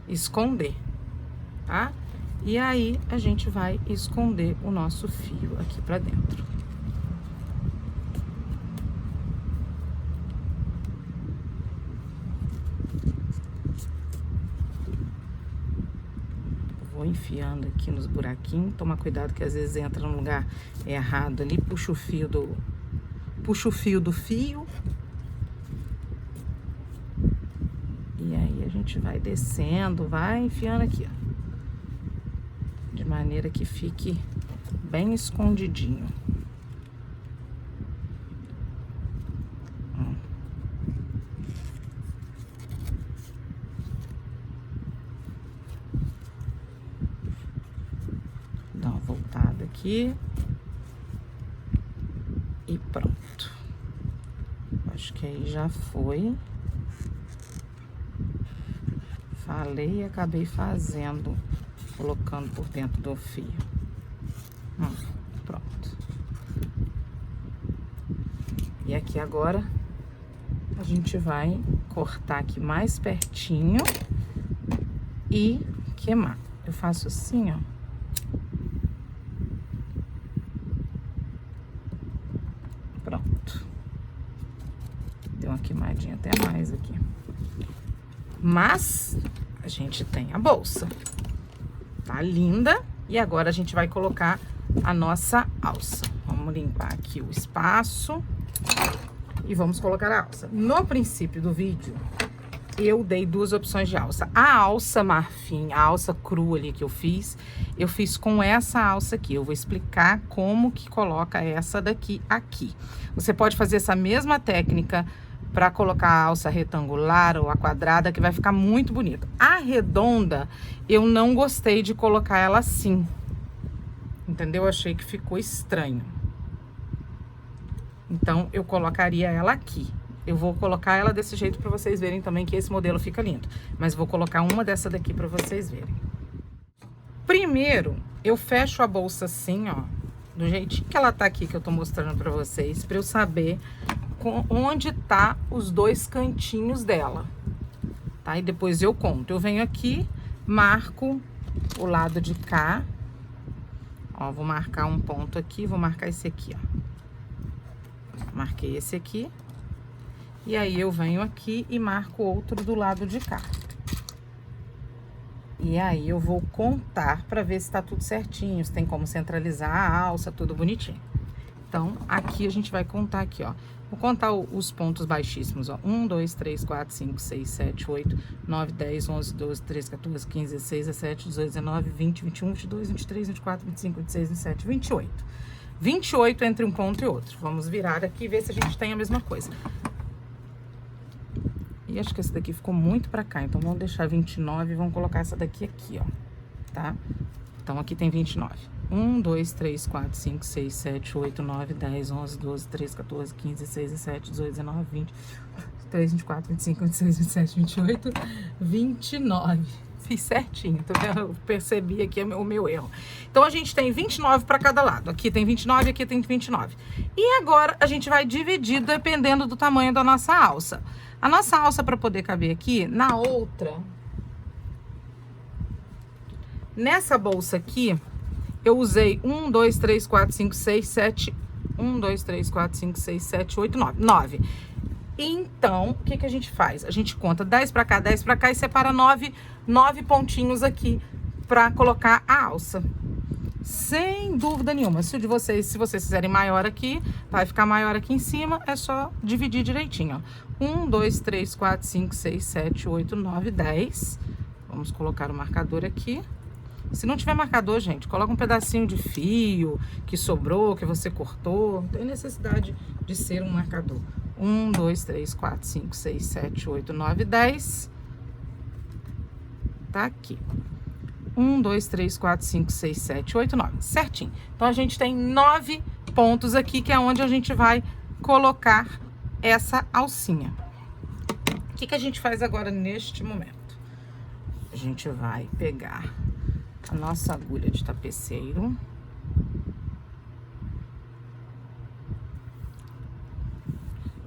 esconder, tá? E aí, a gente vai esconder o nosso fio aqui pra dentro. Vou enfiando aqui nos buraquinhos. Toma cuidado que às vezes entra no lugar errado ali. Puxa o fio do fio. E aí, a gente vai descendo, vai enfiando aqui, ó. De maneira que fique bem escondidinho. Dá uma voltada aqui. E pronto. Acho que aí já foi. Falei e acabei fazendo, colocando por dentro do fio. Pronto. E aqui agora a gente vai cortar aqui mais pertinho e queimar. Eu faço assim, ó. Pronto. Deu uma queimadinha até mais aqui. Mas a gente tem a bolsa. Tá linda. E agora a gente vai colocar a nossa alça. Vamos limpar aqui o espaço. E vamos colocar a alça. No princípio do vídeo, eu dei duas opções de alça. A alça marfim, a alça crua ali que eu fiz com essa alça aqui. Eu vou explicar como que coloca essa daqui aqui. Você pode fazer essa mesma técnica para colocar a alça retangular ou a quadrada, que vai ficar muito bonita. A redonda, eu não gostei de colocar ela assim. Entendeu? Eu achei que ficou estranho. Então, eu colocaria ela aqui. Eu vou colocar ela desse jeito pra vocês verem também que esse modelo fica lindo. Mas vou colocar uma dessa daqui pra vocês verem. Primeiro, eu fecho a bolsa assim, ó. Do jeitinho que ela tá aqui, que eu tô mostrando pra vocês. Pra eu saber onde tá os dois cantinhos dela. Tá? E depois eu conto. Eu venho aqui, marco o lado de cá. Ó, vou marcar um ponto aqui, vou marcar esse aqui, ó. Marquei esse aqui. E aí, eu venho aqui e marco outro do lado de cá. E aí, eu vou contar pra ver se tá tudo certinho, se tem como centralizar a alça, tudo bonitinho. Então, aqui a gente vai contar aqui, ó. Vou contar os pontos baixíssimos, ó. 1, 2, 3, 4, 5, 6, 7, 8, 9, 10, 11, 12, 13, 14, 15, 16, 17, 18, 19, 20, 21, 22, 23, 24, 25, 26, 27, 28. 28 entre um ponto e outro. Vamos virar aqui e ver se a gente tem a mesma coisa. E acho que esse daqui ficou muito pra cá, então vamos deixar 29 e vamos colocar essa daqui aqui, ó, tá? Então, aqui tem 29. 1, 2, 3, 4, 5, 6, 7, 8, 9, 10, 11, 12, 13, 14, 15, 16, 17, 18, 19, 20, 23, 24, 25, 26, 27, 28, 29. Fiz certinho, tá vendo? Eu percebi aqui o meu erro. Então, a gente tem 29 para cada lado. Aqui tem 29, aqui tem 29. E agora, a gente vai dividir dependendo do tamanho da nossa alça. A nossa alça, para poder caber aqui, na outra... Nessa bolsa aqui, eu usei 1, 2, 3, 4, 5, 6, 7... 1, 2, 3, 4, 5, 6, 7, 8, 9. 9. Então, o que que a gente faz? A gente conta 10 pra cá e separa 9 pontinhos aqui pra colocar a alça. Sem dúvida nenhuma. Se vocês fizerem maior aqui, vai ficar maior aqui em cima, é só dividir direitinho, ó. 1, 2, 3, 4, 5, 6, 7, 8, 9, 10. Vamos colocar o marcador aqui. Se não tiver marcador, gente, coloca um pedacinho de fio que sobrou, que você cortou. Não tem necessidade de ser um marcador. 1, 2, 3, 4, 5, 6, 7, 8, 9, 10. Tá aqui. 1, 2, 3, 4, 5, 6, 7, 8, 9. Certinho. Então, a gente tem 9 pontos aqui, que é onde a gente vai colocar essa alcinha. O que que a gente faz agora neste momento? A gente vai pegar a nossa agulha de tapeceiro.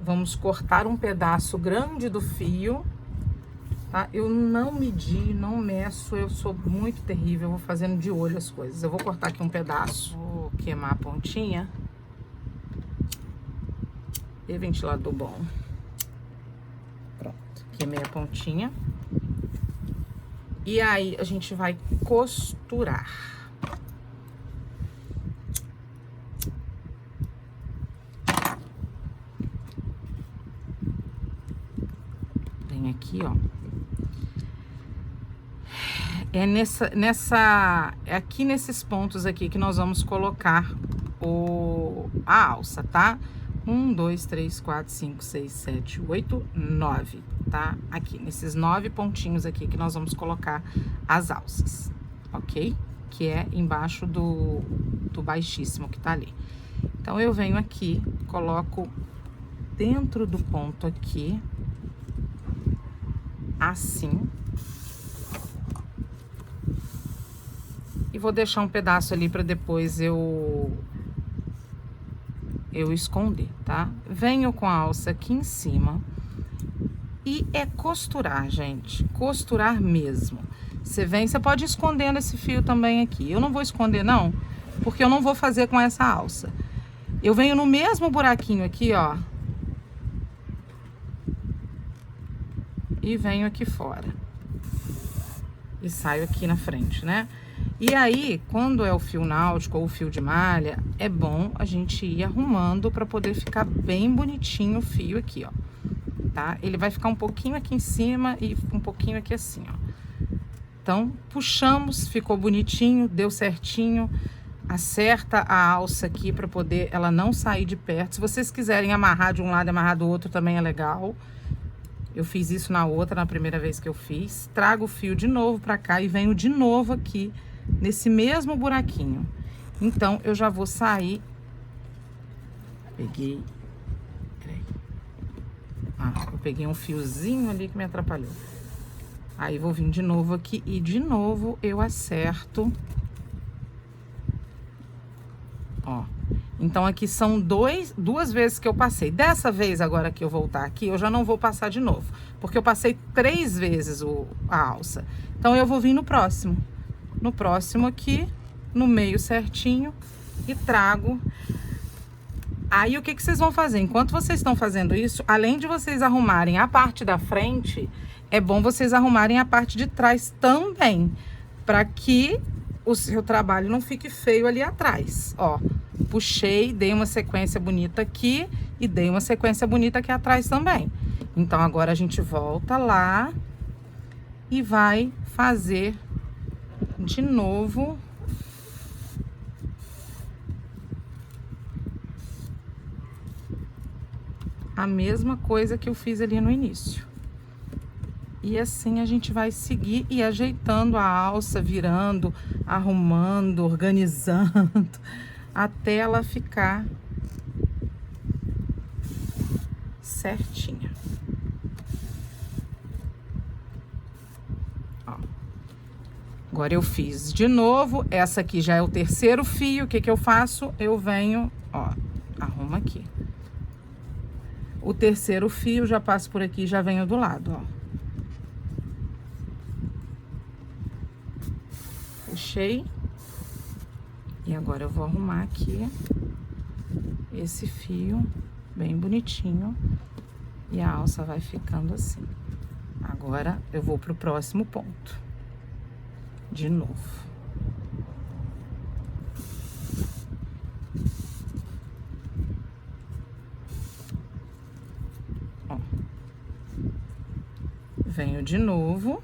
Vamos cortar um pedaço grande do fio, tá? Eu não medi, não meço, eu sou muito terrível, eu vou fazendo de olho as coisas. Eu vou cortar aqui um pedaço, vou queimar a pontinha. E ventilador bom. Pronto, queimei a pontinha. E aí, a gente vai costurar. Vem aqui, ó. É aqui nesses pontos aqui que nós vamos colocar a alça, tá? 1, 2, 3, 4, 5, 6, 7, 8, 9, tá? Aqui, nesses 9 pontinhos aqui que nós vamos colocar as alças, ok? Que é embaixo do baixíssimo que tá ali. Então, eu venho aqui, coloco dentro do ponto aqui, assim. E vou deixar um pedaço ali pra depois eu esconder, tá? Venho com a alça aqui em cima e é costurar, gente, costurar mesmo. Você pode ir escondendo esse fio também aqui. Eu não vou esconder não, porque eu não vou fazer com essa alça. Eu venho no mesmo buraquinho aqui, ó, e venho aqui fora e saio aqui na frente, né? E aí, quando é o fio náutico ou o fio de malha, é bom a gente ir arrumando para poder ficar bem bonitinho o fio aqui, ó. Tá? Ele vai ficar um pouquinho aqui em cima e um pouquinho aqui assim, ó. Então, puxamos, ficou bonitinho, deu certinho. Acerta a alça aqui para poder ela não sair de perto. Se vocês quiserem amarrar de um lado e amarrar do outro, também é legal. Eu fiz isso na outra, na primeira vez que eu fiz. Trago o fio de novo para cá e venho de novo aqui nesse mesmo buraquinho. Então, eu já vou sair. Peguei. Peraí. Ah, eu peguei um fiozinho ali que me atrapalhou. Aí vou vir de novo aqui e de novo eu acerto. Ó. Então aqui são duas vezes que eu passei. Dessa vez agora que eu voltar aqui, eu já não vou passar de novo, porque eu passei 3 vezes a alça. Então eu vou vir no próximo. No próximo aqui, no meio certinho e trago. Aí o que vocês vão fazer? Enquanto vocês estão fazendo isso, além de vocês arrumarem a parte da frente, é bom vocês arrumarem a parte de trás também, para que o seu trabalho não fique feio ali atrás. Ó, puxei, dei uma sequência bonita aqui e dei uma sequência bonita aqui atrás também. Então agora a gente volta lá e vai fazer de novo a mesma coisa que eu fiz ali no início. E assim a gente vai seguir e ajeitando a alça, virando, arrumando, organizando, até ela ficar certinha. Ó. Agora eu fiz de novo, essa aqui já é o terceiro fio. O que eu faço? Eu venho, ó, arrumo aqui. O terceiro fio, já passo por aqui e já venho do lado, ó. Puxei. E agora eu vou arrumar aqui esse fio bem bonitinho. E a alça vai ficando assim. Agora eu vou pro próximo ponto. De novo. Ó. Venho de novo.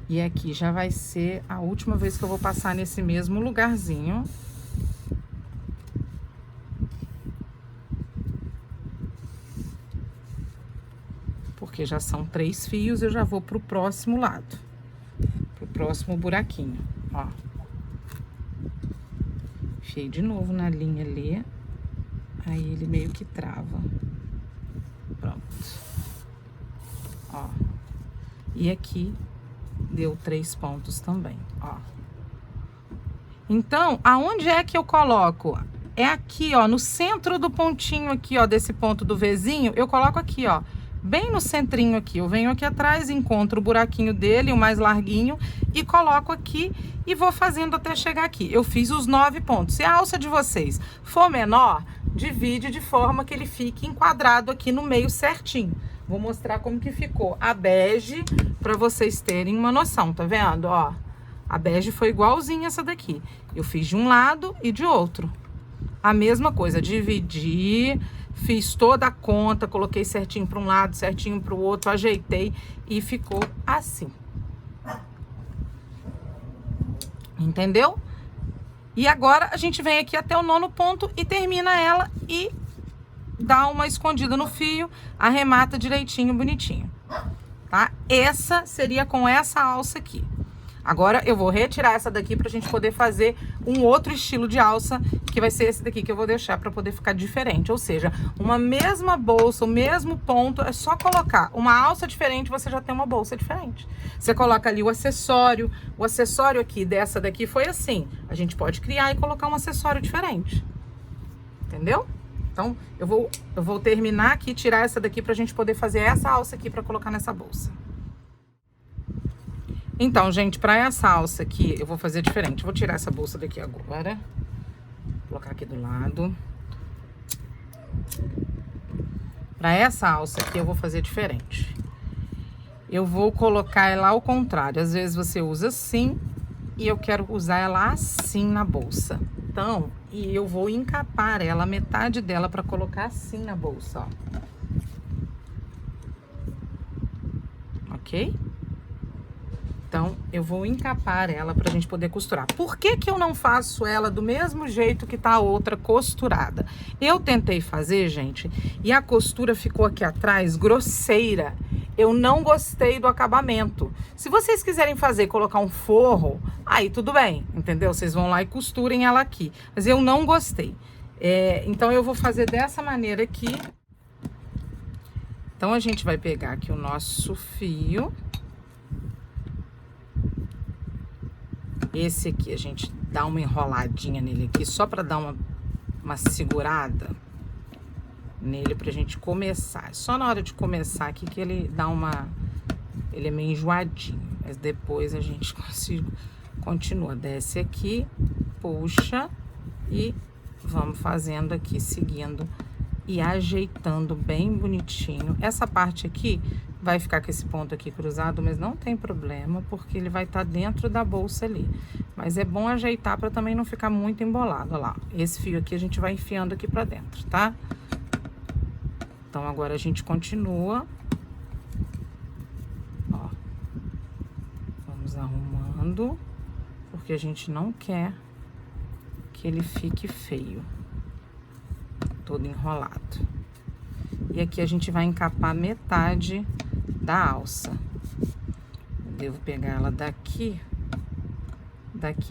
E aqui já vai ser a última vez que eu vou passar nesse mesmo lugarzinho. Porque já são 3 fios, eu já vou pro próximo lado. Pro próximo buraquinho, ó. Enfiei de novo na linha ali. Aí ele meio que trava. Pronto. Ó. E aqui deu 3 pontos também, ó. Então, aonde é que eu coloco? É aqui, ó, no centro do pontinho aqui, ó, desse ponto do Vzinho, eu coloco aqui, ó, bem no centrinho aqui. Eu venho aqui atrás, encontro o buraquinho dele, o mais larguinho, e coloco aqui e vou fazendo até chegar aqui. Eu fiz os 9 pontos. Se a alça de vocês for menor, divide de forma que ele fique enquadrado aqui no meio certinho. Vou mostrar como que ficou a bege para vocês terem uma noção, tá vendo? Ó, a bege foi igualzinha essa daqui. Eu fiz de um lado e de outro. A mesma coisa, dividi, fiz toda a conta, coloquei certinho para um lado, certinho para o outro, ajeitei e ficou assim. Entendeu? E agora a gente vem aqui até o 9º ponto e termina ela e dá uma escondida no fio, arremata direitinho, bonitinho, tá? Essa seria com essa alça aqui. Agora eu vou retirar essa daqui pra gente poder fazer um outro estilo de alça, que vai ser esse daqui que eu vou deixar pra poder ficar diferente. Ou seja, uma mesma bolsa, o mesmo ponto, é só colocar uma alça diferente, você já tem uma bolsa diferente. Você coloca ali o acessório aqui dessa daqui foi assim. A gente pode criar e colocar um acessório diferente. Entendeu? Então, eu vou terminar aqui, tirar essa daqui pra gente poder fazer essa alça aqui pra colocar nessa bolsa. Então, gente, pra essa alça aqui, eu vou fazer diferente. Vou tirar essa bolsa daqui agora. Vou colocar aqui do lado. Pra essa alça aqui, eu vou fazer diferente. Eu vou colocar ela ao contrário. Às vezes você usa assim e eu quero usar ela assim na bolsa. Então, e eu vou encapar ela, metade dela, pra colocar assim na bolsa, ó. Ok? Então, eu vou encapar ela pra gente poder costurar. Por que que eu não faço ela do mesmo jeito que tá a outra costurada? Eu tentei fazer, gente, e a costura ficou aqui atrás grosseira. Eu não gostei do acabamento. Se vocês quiserem fazer, colocar um forro, aí tudo bem, entendeu? Vocês vão lá e costurem ela aqui. Mas eu não gostei. Então, eu vou fazer dessa maneira aqui. Então, a gente vai pegar aqui o nosso fio. Esse aqui, a gente dá uma enroladinha nele aqui, só pra dar uma segurada nele pra gente começar. Só na hora de começar aqui que ele dá ele é meio enjoadinho, mas depois a gente continua. Desce aqui, puxa e vamos fazendo aqui, seguindo e ajeitando bem bonitinho. Essa parte aqui vai ficar com esse ponto aqui cruzado, mas não tem problema, porque ele vai estar dentro da bolsa ali. Mas é bom ajeitar para também não ficar muito embolado. Olha lá, esse fio aqui a gente vai enfiando aqui para dentro, tá? Então, agora a gente continua. Ó. Vamos arrumando, porque a gente não quer que ele fique feio, todo enrolado. E aqui a gente vai encapar metade da alça. Eu devo pegar ela daqui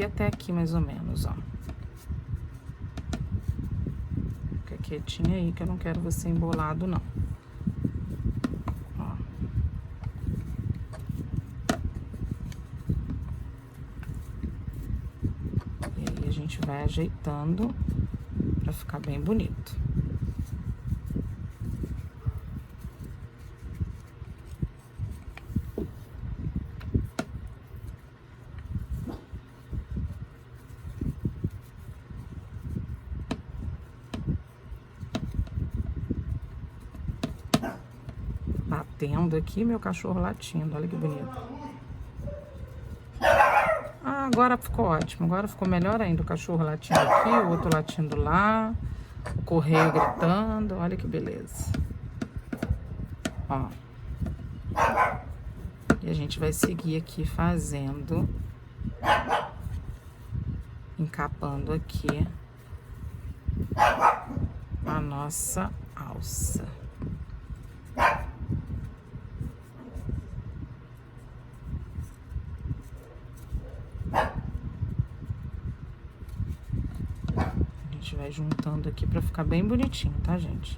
até aqui mais ou menos, ó. Fica quietinha aí que eu não quero você embolado, não. Ó. E aí a gente vai ajeitando pra ficar bem bonito. Batendo aqui, meu cachorro latindo, olha que bonito. Ah, agora ficou ótimo, agora ficou melhor ainda, o cachorro latindo aqui, o outro latindo lá, o correio gritando, olha que beleza. Ó. E a gente vai seguir aqui fazendo, encapando aqui a nossa alça. A gente vai juntando aqui pra ficar bem bonitinho, tá, gente?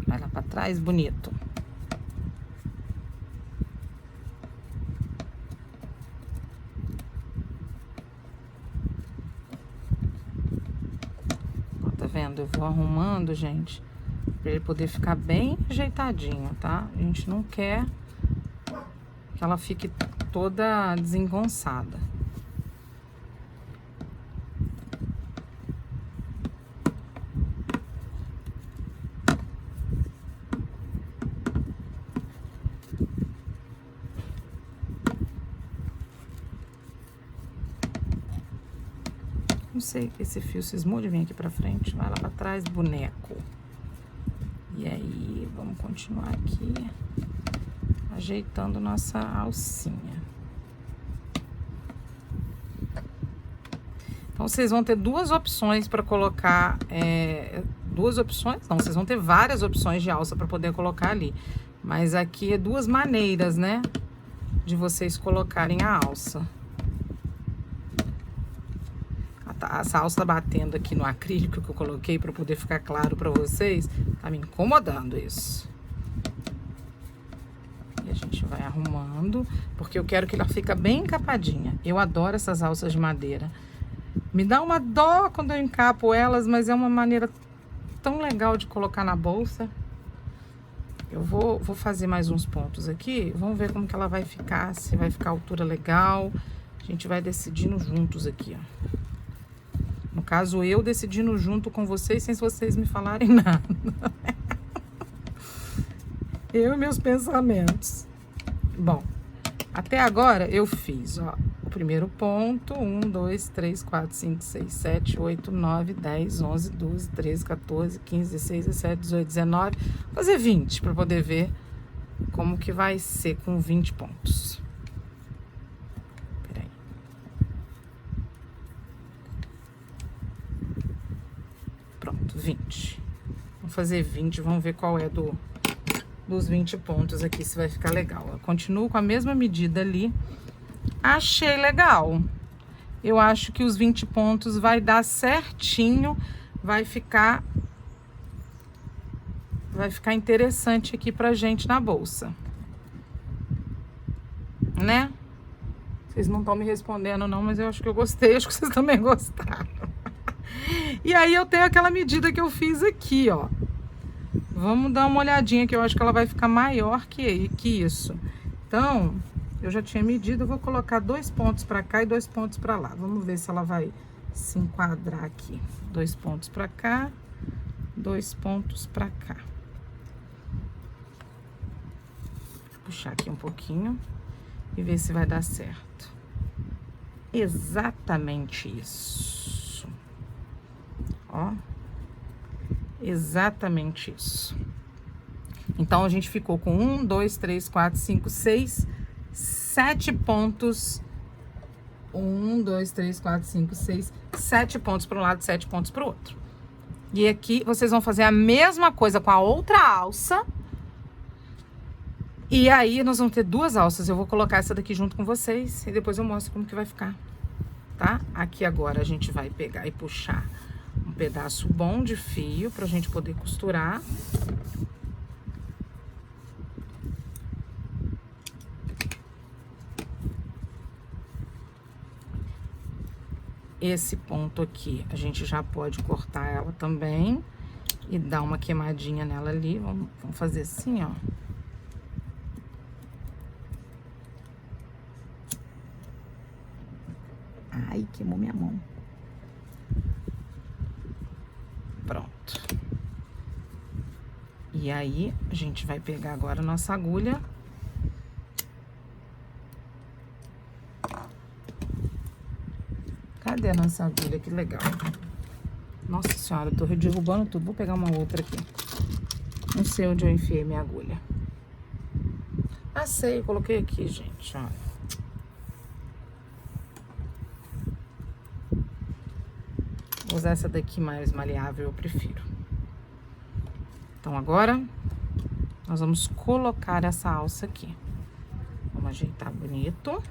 Vai lá pra trás, bonito. Ó, tá vendo? Eu vou arrumando, gente, pra ele poder ficar bem ajeitadinho, tá? A gente não quer que ela fique toda desengonçada. Não sei, esse fio cismou de vir aqui pra frente. Vai lá pra trás, boneco. E aí, vamos continuar aqui, ajeitando nossa alcinha. Então, vocês vão ter duas opções pra colocar... duas opções? Não, vocês vão ter várias opções de alça pra poder colocar ali. Mas aqui é duas maneiras, né? De vocês colocarem a alça. Essa alça batendo aqui no acrílico que eu coloquei para poder ficar claro para vocês, tá me incomodando isso. E a gente vai arrumando, porque eu quero que ela fique bem encapadinha. Eu adoro essas alças de madeira. Me dá uma dó quando eu encapo elas, mas é uma maneira tão legal de colocar na bolsa. Eu vou fazer mais uns pontos aqui, vamos ver como que ela vai ficar, se vai ficar a altura legal. A gente vai decidindo juntos aqui, ó. No caso, eu decidindo junto com vocês, sem vocês me falarem nada. Eu e meus pensamentos. Bom, até agora eu fiz, ó, o primeiro ponto. 1, 2, 3, 4, 5, 6, 7, 8, 9, 10, 11, 12, 13, 14, 15, 16, 17, 18, 19. Vou fazer 20 para poder ver como que vai ser com 20 pontos. 20. Vamos fazer 20, vamos ver qual é do dos 20 pontos aqui, se vai ficar legal. Eu continuo com a mesma medida ali. Achei legal. Eu acho que os 20 pontos vai dar certinho, vai ficar interessante aqui pra gente na bolsa. Né? Vocês não estão me respondendo não, mas eu acho que eu gostei, acho que vocês também gostaram. E aí eu tenho aquela medida que eu fiz aqui, ó. Vamos dar uma olhadinha que eu acho que ela vai ficar maior que isso. Então, eu já tinha medido, eu vou colocar 2 pontos pra cá e 2 pontos pra lá. Vamos ver se ela vai se enquadrar aqui. 2 pontos pra cá, 2 pontos pra cá. Vou puxar aqui um pouquinho e ver se vai dar certo. Exatamente isso. Ó. Exatamente isso. Então, a gente ficou com 1, 2, 3, 4, 5, 6, 7 pontos. 1, 2, 3, 4, 5, 6, 7 pontos para um lado, 7 pontos para o outro. E aqui, vocês vão fazer a mesma coisa com a outra alça. E aí, nós vamos ter 2 alças. Eu vou colocar essa daqui junto com vocês e depois eu mostro como que vai ficar, tá? Aqui agora, a gente vai pegar e puxar um pedaço bom de fio pra gente poder costurar. Esse ponto aqui, a gente já pode cortar ela também e dar uma queimadinha nela ali. Vamos fazer assim, ó. Ai, queimou minha mão. Pronto. E aí, a gente vai pegar agora a nossa agulha. Cadê a nossa agulha? Que legal. Nossa senhora, eu tô derrubando tudo. Vou pegar uma outra aqui. Não sei onde eu enfiei minha agulha. Ah, sei, eu coloquei aqui, gente, olha. Vou usar essa daqui mais maleável, eu prefiro. Então, agora, nós vamos colocar essa alça aqui. Vamos ajeitar bonito.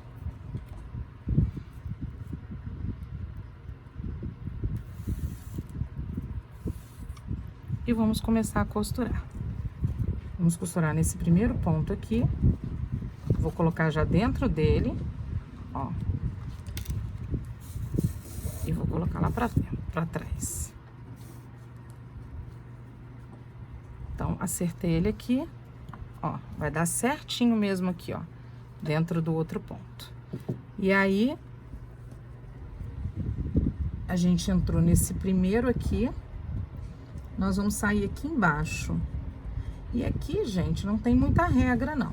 E vamos começar a costurar. Vamos costurar nesse primeiro ponto aqui. Vou colocar já dentro dele, ó. E vou colocar lá pra trás. Então, acertei ele aqui, ó. Vai dar certinho mesmo aqui, ó. Dentro do outro ponto. E aí, a gente entrou nesse primeiro aqui. Nós vamos sair aqui embaixo. E aqui, gente, não tem muita regra, não.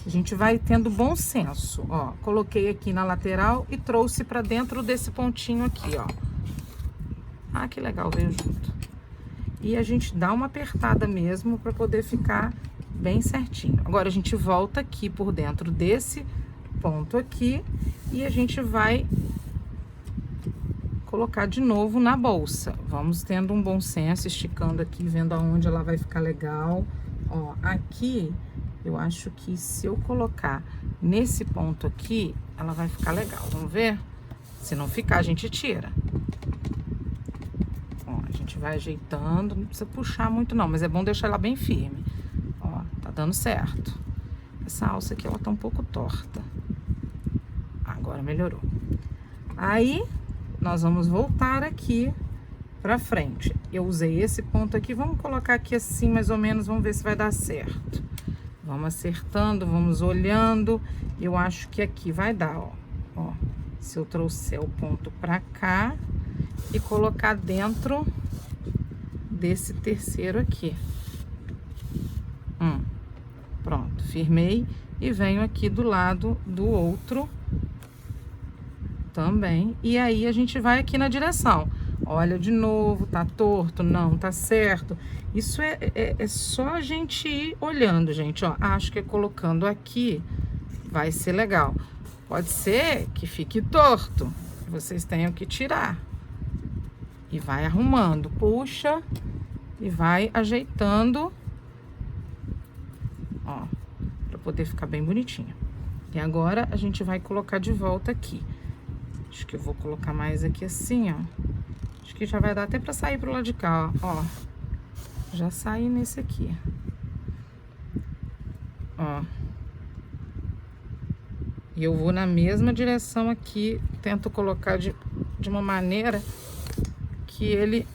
A gente vai tendo bom senso, ó. Coloquei aqui na lateral e trouxe pra dentro desse pontinho aqui, ó. Ah, que legal, veio junto. E a gente dá uma apertada mesmo pra poder ficar bem certinho. Agora, a gente volta aqui por dentro desse ponto aqui e a gente vai colocar de novo na bolsa. Vamos tendo um bom senso, esticando aqui, vendo aonde ela vai ficar legal. Ó, aqui, eu acho que se eu colocar nesse ponto aqui, ela vai ficar legal. Vamos ver? Se não ficar, a gente tira. Ó, a gente vai ajeitando, não precisa puxar muito não, mas é bom deixar ela bem firme. Ó, tá dando certo. Essa alça aqui, ela tá um pouco torta. Agora melhorou. Aí, nós vamos voltar aqui pra frente. Eu usei esse ponto aqui, vamos colocar aqui assim, mais ou menos, vamos ver se vai dar certo. Vamos acertando, vamos olhando. Eu acho que aqui vai dar, ó. Ó, se eu trouxer o ponto pra cá e colocar dentro desse terceiro aqui. Pronto, firmei e venho aqui do lado do outro também. E aí, a gente vai aqui na direção. Olha de novo, tá torto? Não, tá certo. Isso é só a gente ir olhando, gente, ó. Acho que colocando aqui vai ser legal. Pode ser que fique torto, vocês tenham que tirar. E vai arrumando, puxa e vai ajeitando poder ficar bem bonitinho. E agora a gente vai colocar de volta aqui. Acho que eu vou colocar mais aqui assim, ó. Acho que já vai dar até pra sair pro lado de cá, ó. Já saí nesse aqui. Ó. E eu vou na mesma direção aqui, tento colocar de uma maneira que ele...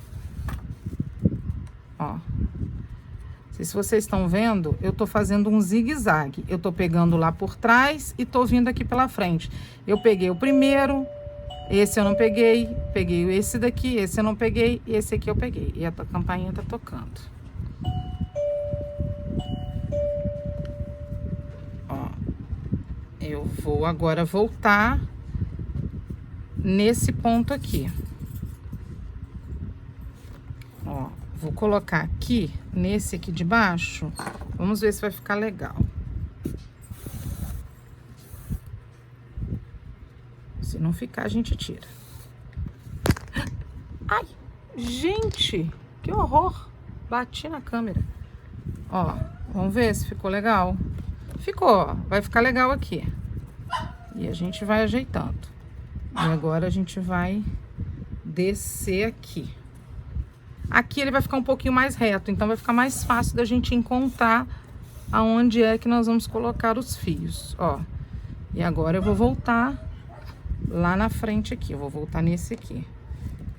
Ó. Não sei se vocês estão vendo, eu tô fazendo um zigue-zague. Eu tô pegando lá por trás e tô vindo aqui pela frente. Eu peguei o primeiro, esse eu não peguei, peguei esse daqui, esse eu não peguei, e esse aqui eu peguei. E a campainha tá tocando. Ó. Eu vou agora voltar nesse ponto aqui. Ó, vou colocar aqui, nesse aqui de baixo. Vamos ver se vai ficar legal. Se não ficar, a gente tira. Ai, gente, que horror. Bati na câmera. Ó, vamos ver se ficou legal. Ficou, ó, vai ficar legal aqui. E a gente vai ajeitando. E agora a gente vai descer aqui. Aqui ele vai ficar um pouquinho mais reto, então vai ficar mais fácil da gente encontrar aonde é que nós vamos colocar os fios, ó. E agora eu vou voltar lá na frente aqui, eu vou voltar nesse aqui.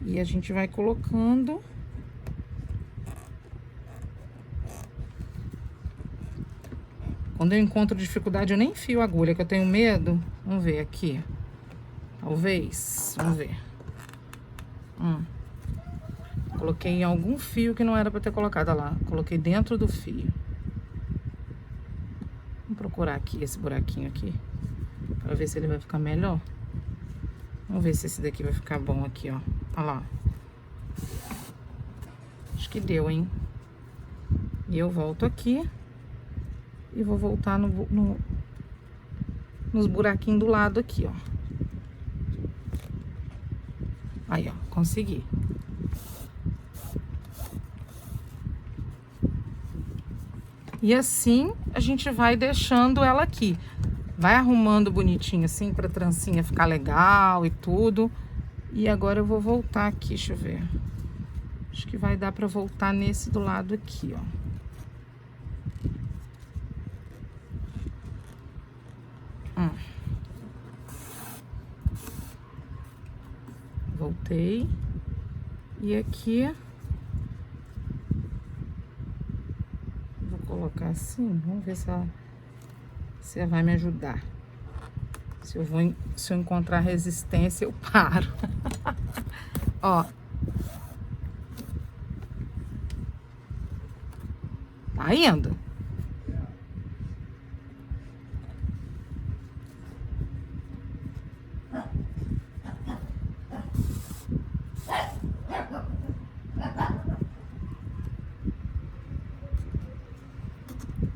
E a gente vai colocando... Quando eu encontro dificuldade, eu nem enfio a agulha, que eu tenho medo. Vamos ver aqui. Talvez, vamos ver. Coloquei em algum fio que não era pra ter colocado, olha lá. Coloquei dentro do fio. Vamos procurar aqui, esse buraquinho aqui. Pra ver se ele vai ficar melhor. Vamos ver se esse daqui vai ficar bom aqui, ó. Olha lá. Acho que deu, hein? E eu volto aqui. E vou voltar nos buraquinhos do lado aqui, ó. Aí, ó. Consegui. E assim, a gente vai deixando ela aqui. Vai arrumando bonitinho assim, pra trancinha ficar legal e tudo. E agora eu vou voltar aqui, deixa eu ver. Acho que vai dar pra voltar nesse do lado aqui, ó. Voltei. E aqui... Vou colocar assim, vamos ver se ela vai me ajudar. Se eu encontrar resistência, eu paro. Ó. Tá indo?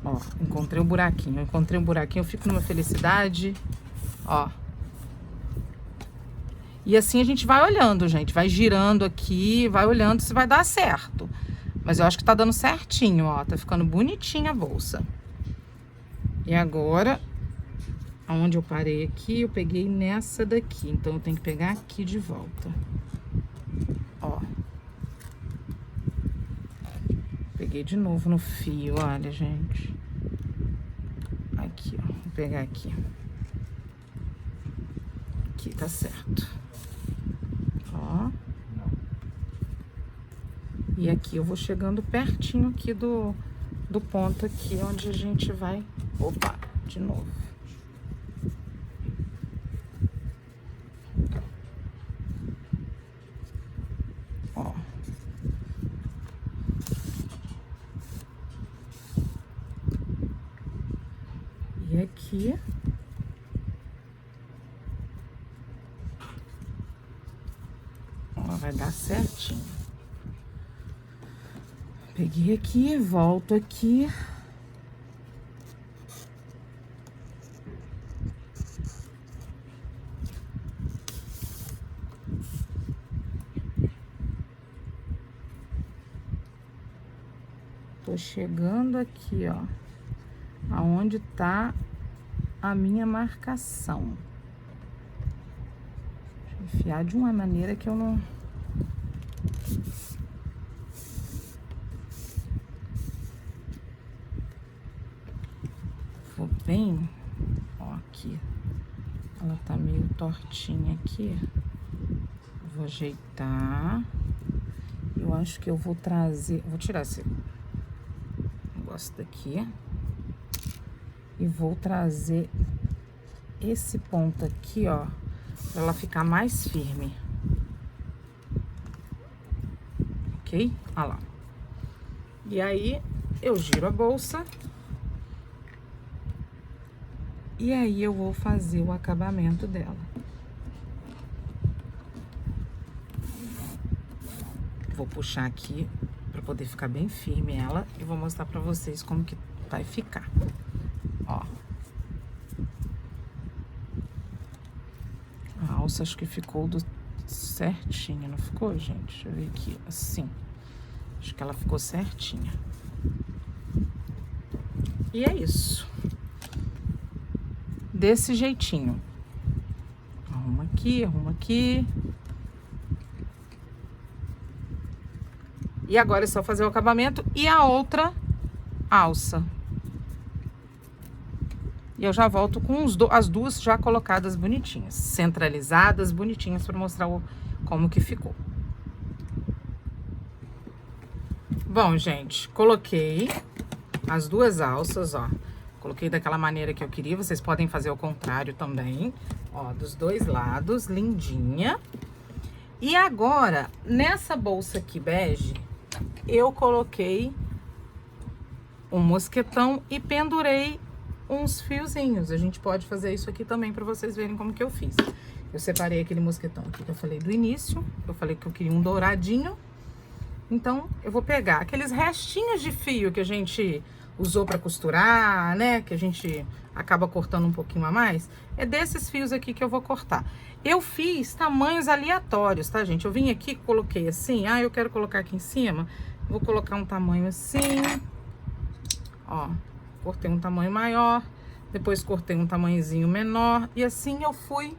Ó, encontrei um buraquinho. Eu fico numa felicidade. Ó. E assim a gente vai olhando, gente. Vai girando aqui, vai olhando se vai dar certo. Mas eu acho que tá dando certinho, ó. Tá ficando bonitinha a bolsa. E agora, aonde eu parei aqui, eu peguei nessa daqui. Então eu tenho que pegar aqui de volta. Ó. Peguei de novo no fio, olha, gente. Aqui, ó. Vou pegar aqui. Aqui, tá certo. Ó. E aqui eu vou chegando pertinho aqui do ponto aqui, onde a gente vai... Opa, de novo. Ó. E aqui... Ó, vai dar certinho. Peguei aqui, volto aqui. Tô chegando aqui, ó, aonde tá a minha marcação. Deixa eu enfiar de uma maneira que eu não... Vou bem, ó, aqui. Ela tá meio tortinha aqui. Vou ajeitar. Eu acho que eu vou trazer... Vou tirar esse negócio daqui. E vou trazer esse ponto aqui, ó, pra ela ficar mais firme. Ok? Olha lá. E aí, eu giro a bolsa. E aí, eu vou fazer o acabamento dela. Vou puxar aqui pra poder ficar bem firme ela. E vou mostrar pra vocês como que vai ficar. Ó. A alça acho que ficou certinha, não ficou, gente? Deixa eu ver aqui, assim. Acho que ela ficou certinha. E é isso. Desse jeitinho. Arruma aqui, arruma aqui. E agora é só fazer o acabamento e a outra alça. E eu já volto com as duas já colocadas bonitinhas, centralizadas, bonitinhas, para mostrar como que ficou. Bom, gente, coloquei as duas alças, ó. Coloquei daquela maneira que eu queria, vocês podem fazer o contrário também. Ó, dos dois lados, lindinha. E agora, nessa bolsa aqui bege, eu coloquei um mosquetão e pendurei uns fiozinhos. A gente pode fazer isso aqui também pra vocês verem como que eu fiz. Eu separei aquele mosquetão aqui que eu falei do início. Eu falei que eu queria um douradinho. Então, eu vou pegar aqueles restinhos de fio que a gente usou pra costurar, né? Que a gente acaba cortando um pouquinho a mais. É desses fios aqui que eu vou cortar. Eu fiz tamanhos aleatórios, tá, gente? Eu vim aqui, coloquei assim. Ah, eu quero colocar aqui em cima. Vou colocar um tamanho assim. Ó. Cortei um tamanho maior, depois cortei um tamanhozinho menor, e assim eu fui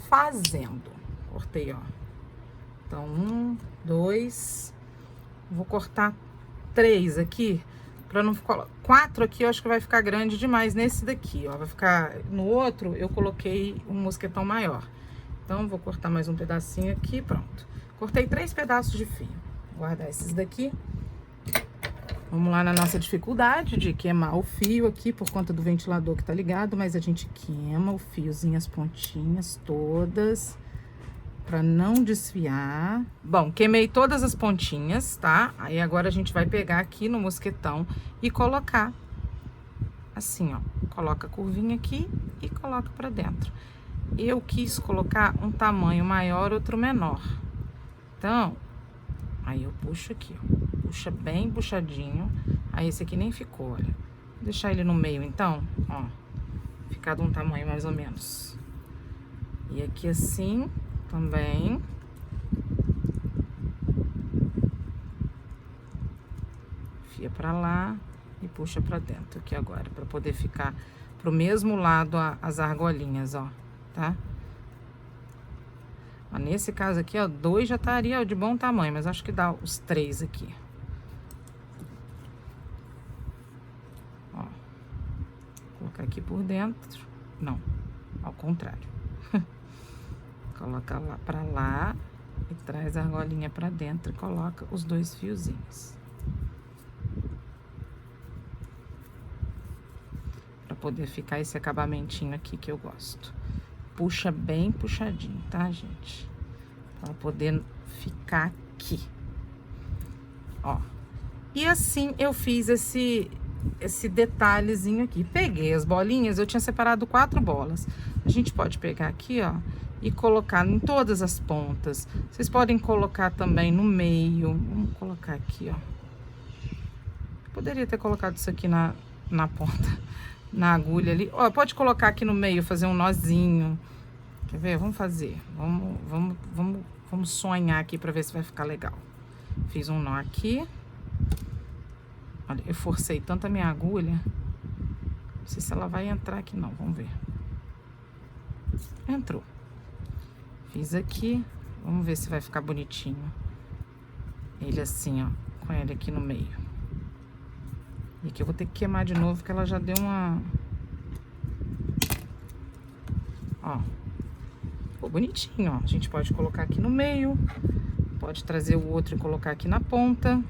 fazendo. Cortei, ó. Então, 1, 2, vou cortar 3 aqui, pra não ficar... 4 aqui eu acho que vai ficar grande demais nesse daqui, ó. Vai ficar... No outro, eu coloquei um mosquetão maior. Então, vou cortar mais um pedacinho aqui, pronto. Cortei 3 pedaços de fio. Vou guardar esses daqui. Vamos lá na nossa dificuldade de queimar o fio aqui por conta do ventilador que tá ligado, mas a gente queima o fiozinho, as pontinhas todas, pra não desfiar. Bom, queimei todas as pontinhas, tá? Aí agora a gente vai pegar aqui no mosquetão e colocar assim, ó. Coloca a curvinha aqui e coloca pra dentro. Eu quis colocar um tamanho maior, outro menor. Então, aí eu puxo aqui, ó. Puxa bem puxadinho. Aí esse aqui nem ficou, olha. Vou deixar ele no meio, então, ó. Ficar de um tamanho mais ou menos. E aqui assim, também. Fia pra lá e puxa pra dentro aqui agora. Pra poder ficar pro mesmo lado as argolinhas, ó. Tá? Mas nesse caso aqui, ó, 2 já estaria de bom tamanho, mas acho que dá os 3 aqui. Ó. Colocar aqui por dentro. Não, ao contrário. Coloca lá pra lá e traz a argolinha pra dentro e coloca os 2 fiozinhos. Pra poder ficar esse acabamentinho aqui que eu gosto. Puxa bem puxadinho, tá, gente? Pra poder ficar aqui. Ó. E assim eu fiz esse detalhezinho aqui. Peguei as bolinhas, eu tinha separado 4 bolas. A gente pode pegar aqui, ó, e colocar em todas as pontas. Vocês podem colocar também no meio. Vamos colocar aqui, ó. Poderia ter colocado isso aqui na ponta, na agulha ali. Ó, pode colocar aqui no meio, fazer um nozinho. Quer ver? Vamos fazer. Vamos sonhar aqui pra ver se vai ficar legal. Fiz um nó aqui. Olha, eu forcei tanto a minha agulha sei se ela vai entrar aqui não, vamos ver. Entrou. Fiz aqui, vamos ver se vai ficar bonitinho. Ele assim, ó, com ele aqui no meio. E aqui eu vou ter que queimar de novo, porque ela já deu uma... Ó, ficou bonitinho, ó. A gente pode colocar aqui no meio, pode trazer o outro e colocar aqui na ponta.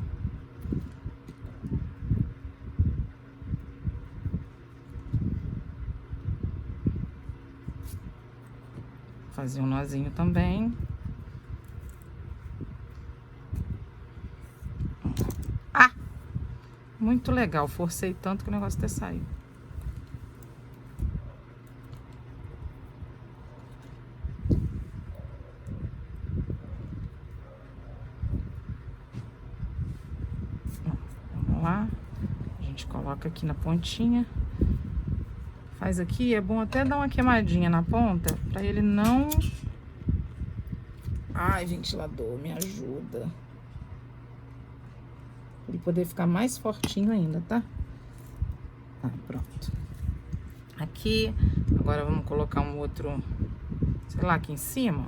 Fazer um nozinho também. Ah! Muito legal, forcei tanto que o negócio até saiu. Vamos lá. A gente coloca aqui na pontinha. Faz aqui, é bom até dar uma queimadinha na ponta, pra ele não... Ai, ventilador, me ajuda. Pra ele poder ficar mais fortinho ainda, tá? Tá, pronto. Aqui, agora vamos colocar um outro, sei lá, aqui em cima.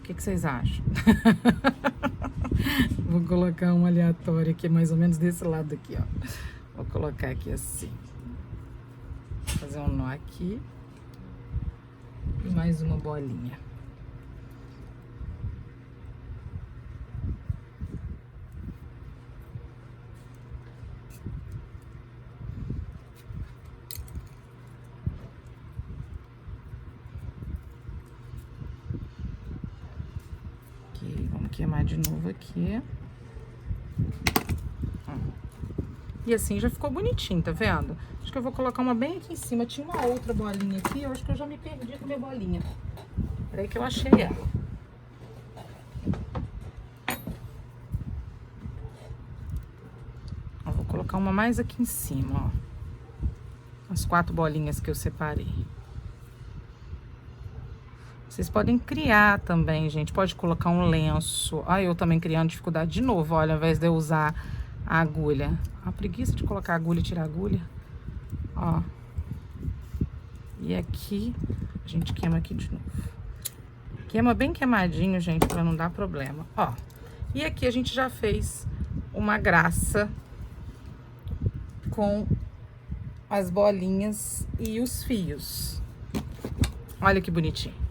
O que vocês acham? Vou colocar um aleatório aqui, mais ou menos desse lado aqui, ó. Vou colocar aqui assim. Fazer um nó aqui e mais uma bolinha. Aqui, vamos queimar de novo aqui. E assim já ficou bonitinho, tá vendo? Acho que eu vou colocar uma bem aqui em cima. Tinha uma outra bolinha aqui, eu acho que eu já me perdi com a minha bolinha. Peraí que eu achei ela. Eu vou colocar uma mais aqui em cima, ó. As 4 bolinhas que eu separei. Vocês podem criar também, gente. Pode colocar um lenço. Ah, eu também criando dificuldade de novo, olha, ao invés de eu usar a agulha. A preguiça de colocar a agulha e tirar a agulha. Ó. E aqui, a gente queima aqui de novo. Queima bem queimadinho, gente, pra não dar problema. Ó. E aqui a gente já fez uma graça com as bolinhas e os fios. Olha que bonitinho.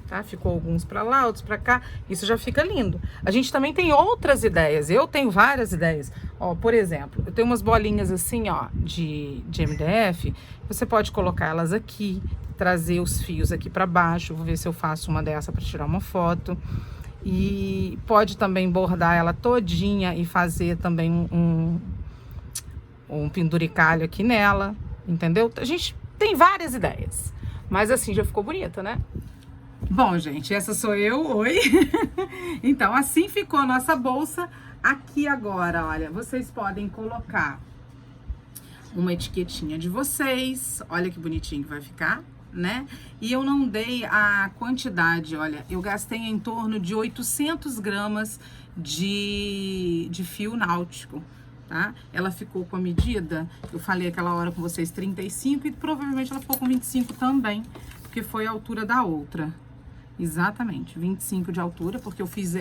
Tá? Ficou alguns pra lá, outros pra cá. Isso já fica lindo. A gente também tem outras ideias. Eu tenho várias ideias. Ó, por exemplo, eu tenho umas bolinhas assim, ó, de MDF. Você pode colocar elas aqui, trazer os fios aqui pra baixo. Vou ver se eu faço uma dessa pra tirar uma foto. E pode também bordar ela todinha e fazer também um penduricalho aqui nela. Entendeu? A gente tem várias ideias. Mas assim, já ficou bonita, né? Bom, gente, essa sou eu, oi! Então, assim ficou a nossa bolsa. Aqui agora, olha, vocês podem colocar uma etiquetinha de vocês. Olha que bonitinho que vai ficar, né? E eu não dei a quantidade, olha, eu gastei em torno de 800 gramas de fio náutico, tá? Ela ficou com a medida, eu falei aquela hora com vocês, 35, e provavelmente ela ficou com 25 também, porque foi a altura da outra. Exatamente, 25 de altura, porque eu fiz,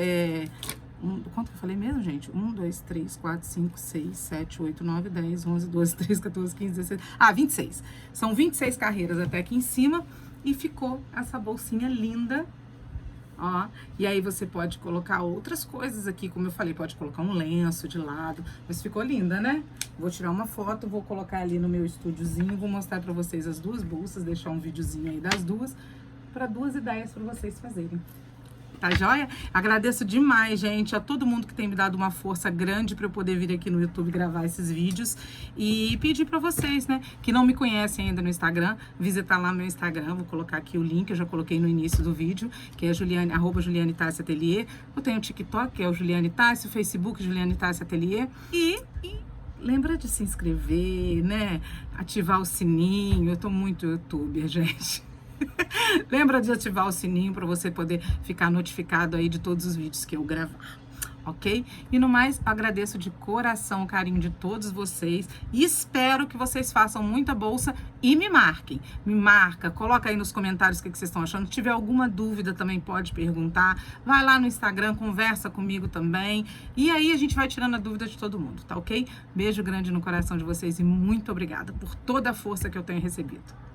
quanto que eu falei mesmo, gente? 1, 2, 3, 4, 5, 6, 7, 8, 9, 10, 11, 12, 13, 14, 15, 16... Ah, 26. São 26 carreiras até aqui em cima e ficou essa bolsinha linda, ó. E aí você pode colocar outras coisas aqui, como eu falei, pode colocar um lenço de lado, mas ficou linda, né? Vou tirar uma foto, vou colocar ali no meu estúdiozinho, vou mostrar pra vocês as duas bolsas, deixar um videozinho aí das duas, para 2 ideias para vocês fazerem. Tá joia? Agradeço demais, gente, a todo mundo que tem me dado uma força grande para eu poder vir aqui no YouTube gravar esses vídeos. E pedir para vocês, né, que não me conhecem ainda no Instagram, visitar lá meu Instagram. Vou colocar aqui o link, eu já coloquei no início do vídeo, que é Juliane, @Juliane Tassi Atelier. Eu tenho o TikTok, que é o Juliane Tassi, o Facebook Juliane Tassi Atelier. E lembra de se inscrever, né? Ativar o sininho. Eu tô muito youtuber, gente. Lembra de ativar o sininho para você poder ficar notificado aí de todos os vídeos que eu gravar. ok? E no mais, agradeço de coração o carinho de todos vocês e espero que vocês façam muita bolsa e me marquem. Me marca, coloca aí nos comentários o que vocês estão achando. Se tiver alguma dúvida também pode perguntar. Vai lá no Instagram, conversa comigo também. E aí a gente vai tirando a dúvida de todo mundo, tá ok? Beijo grande no coração de vocês e muito obrigada por toda a força que eu tenho recebido.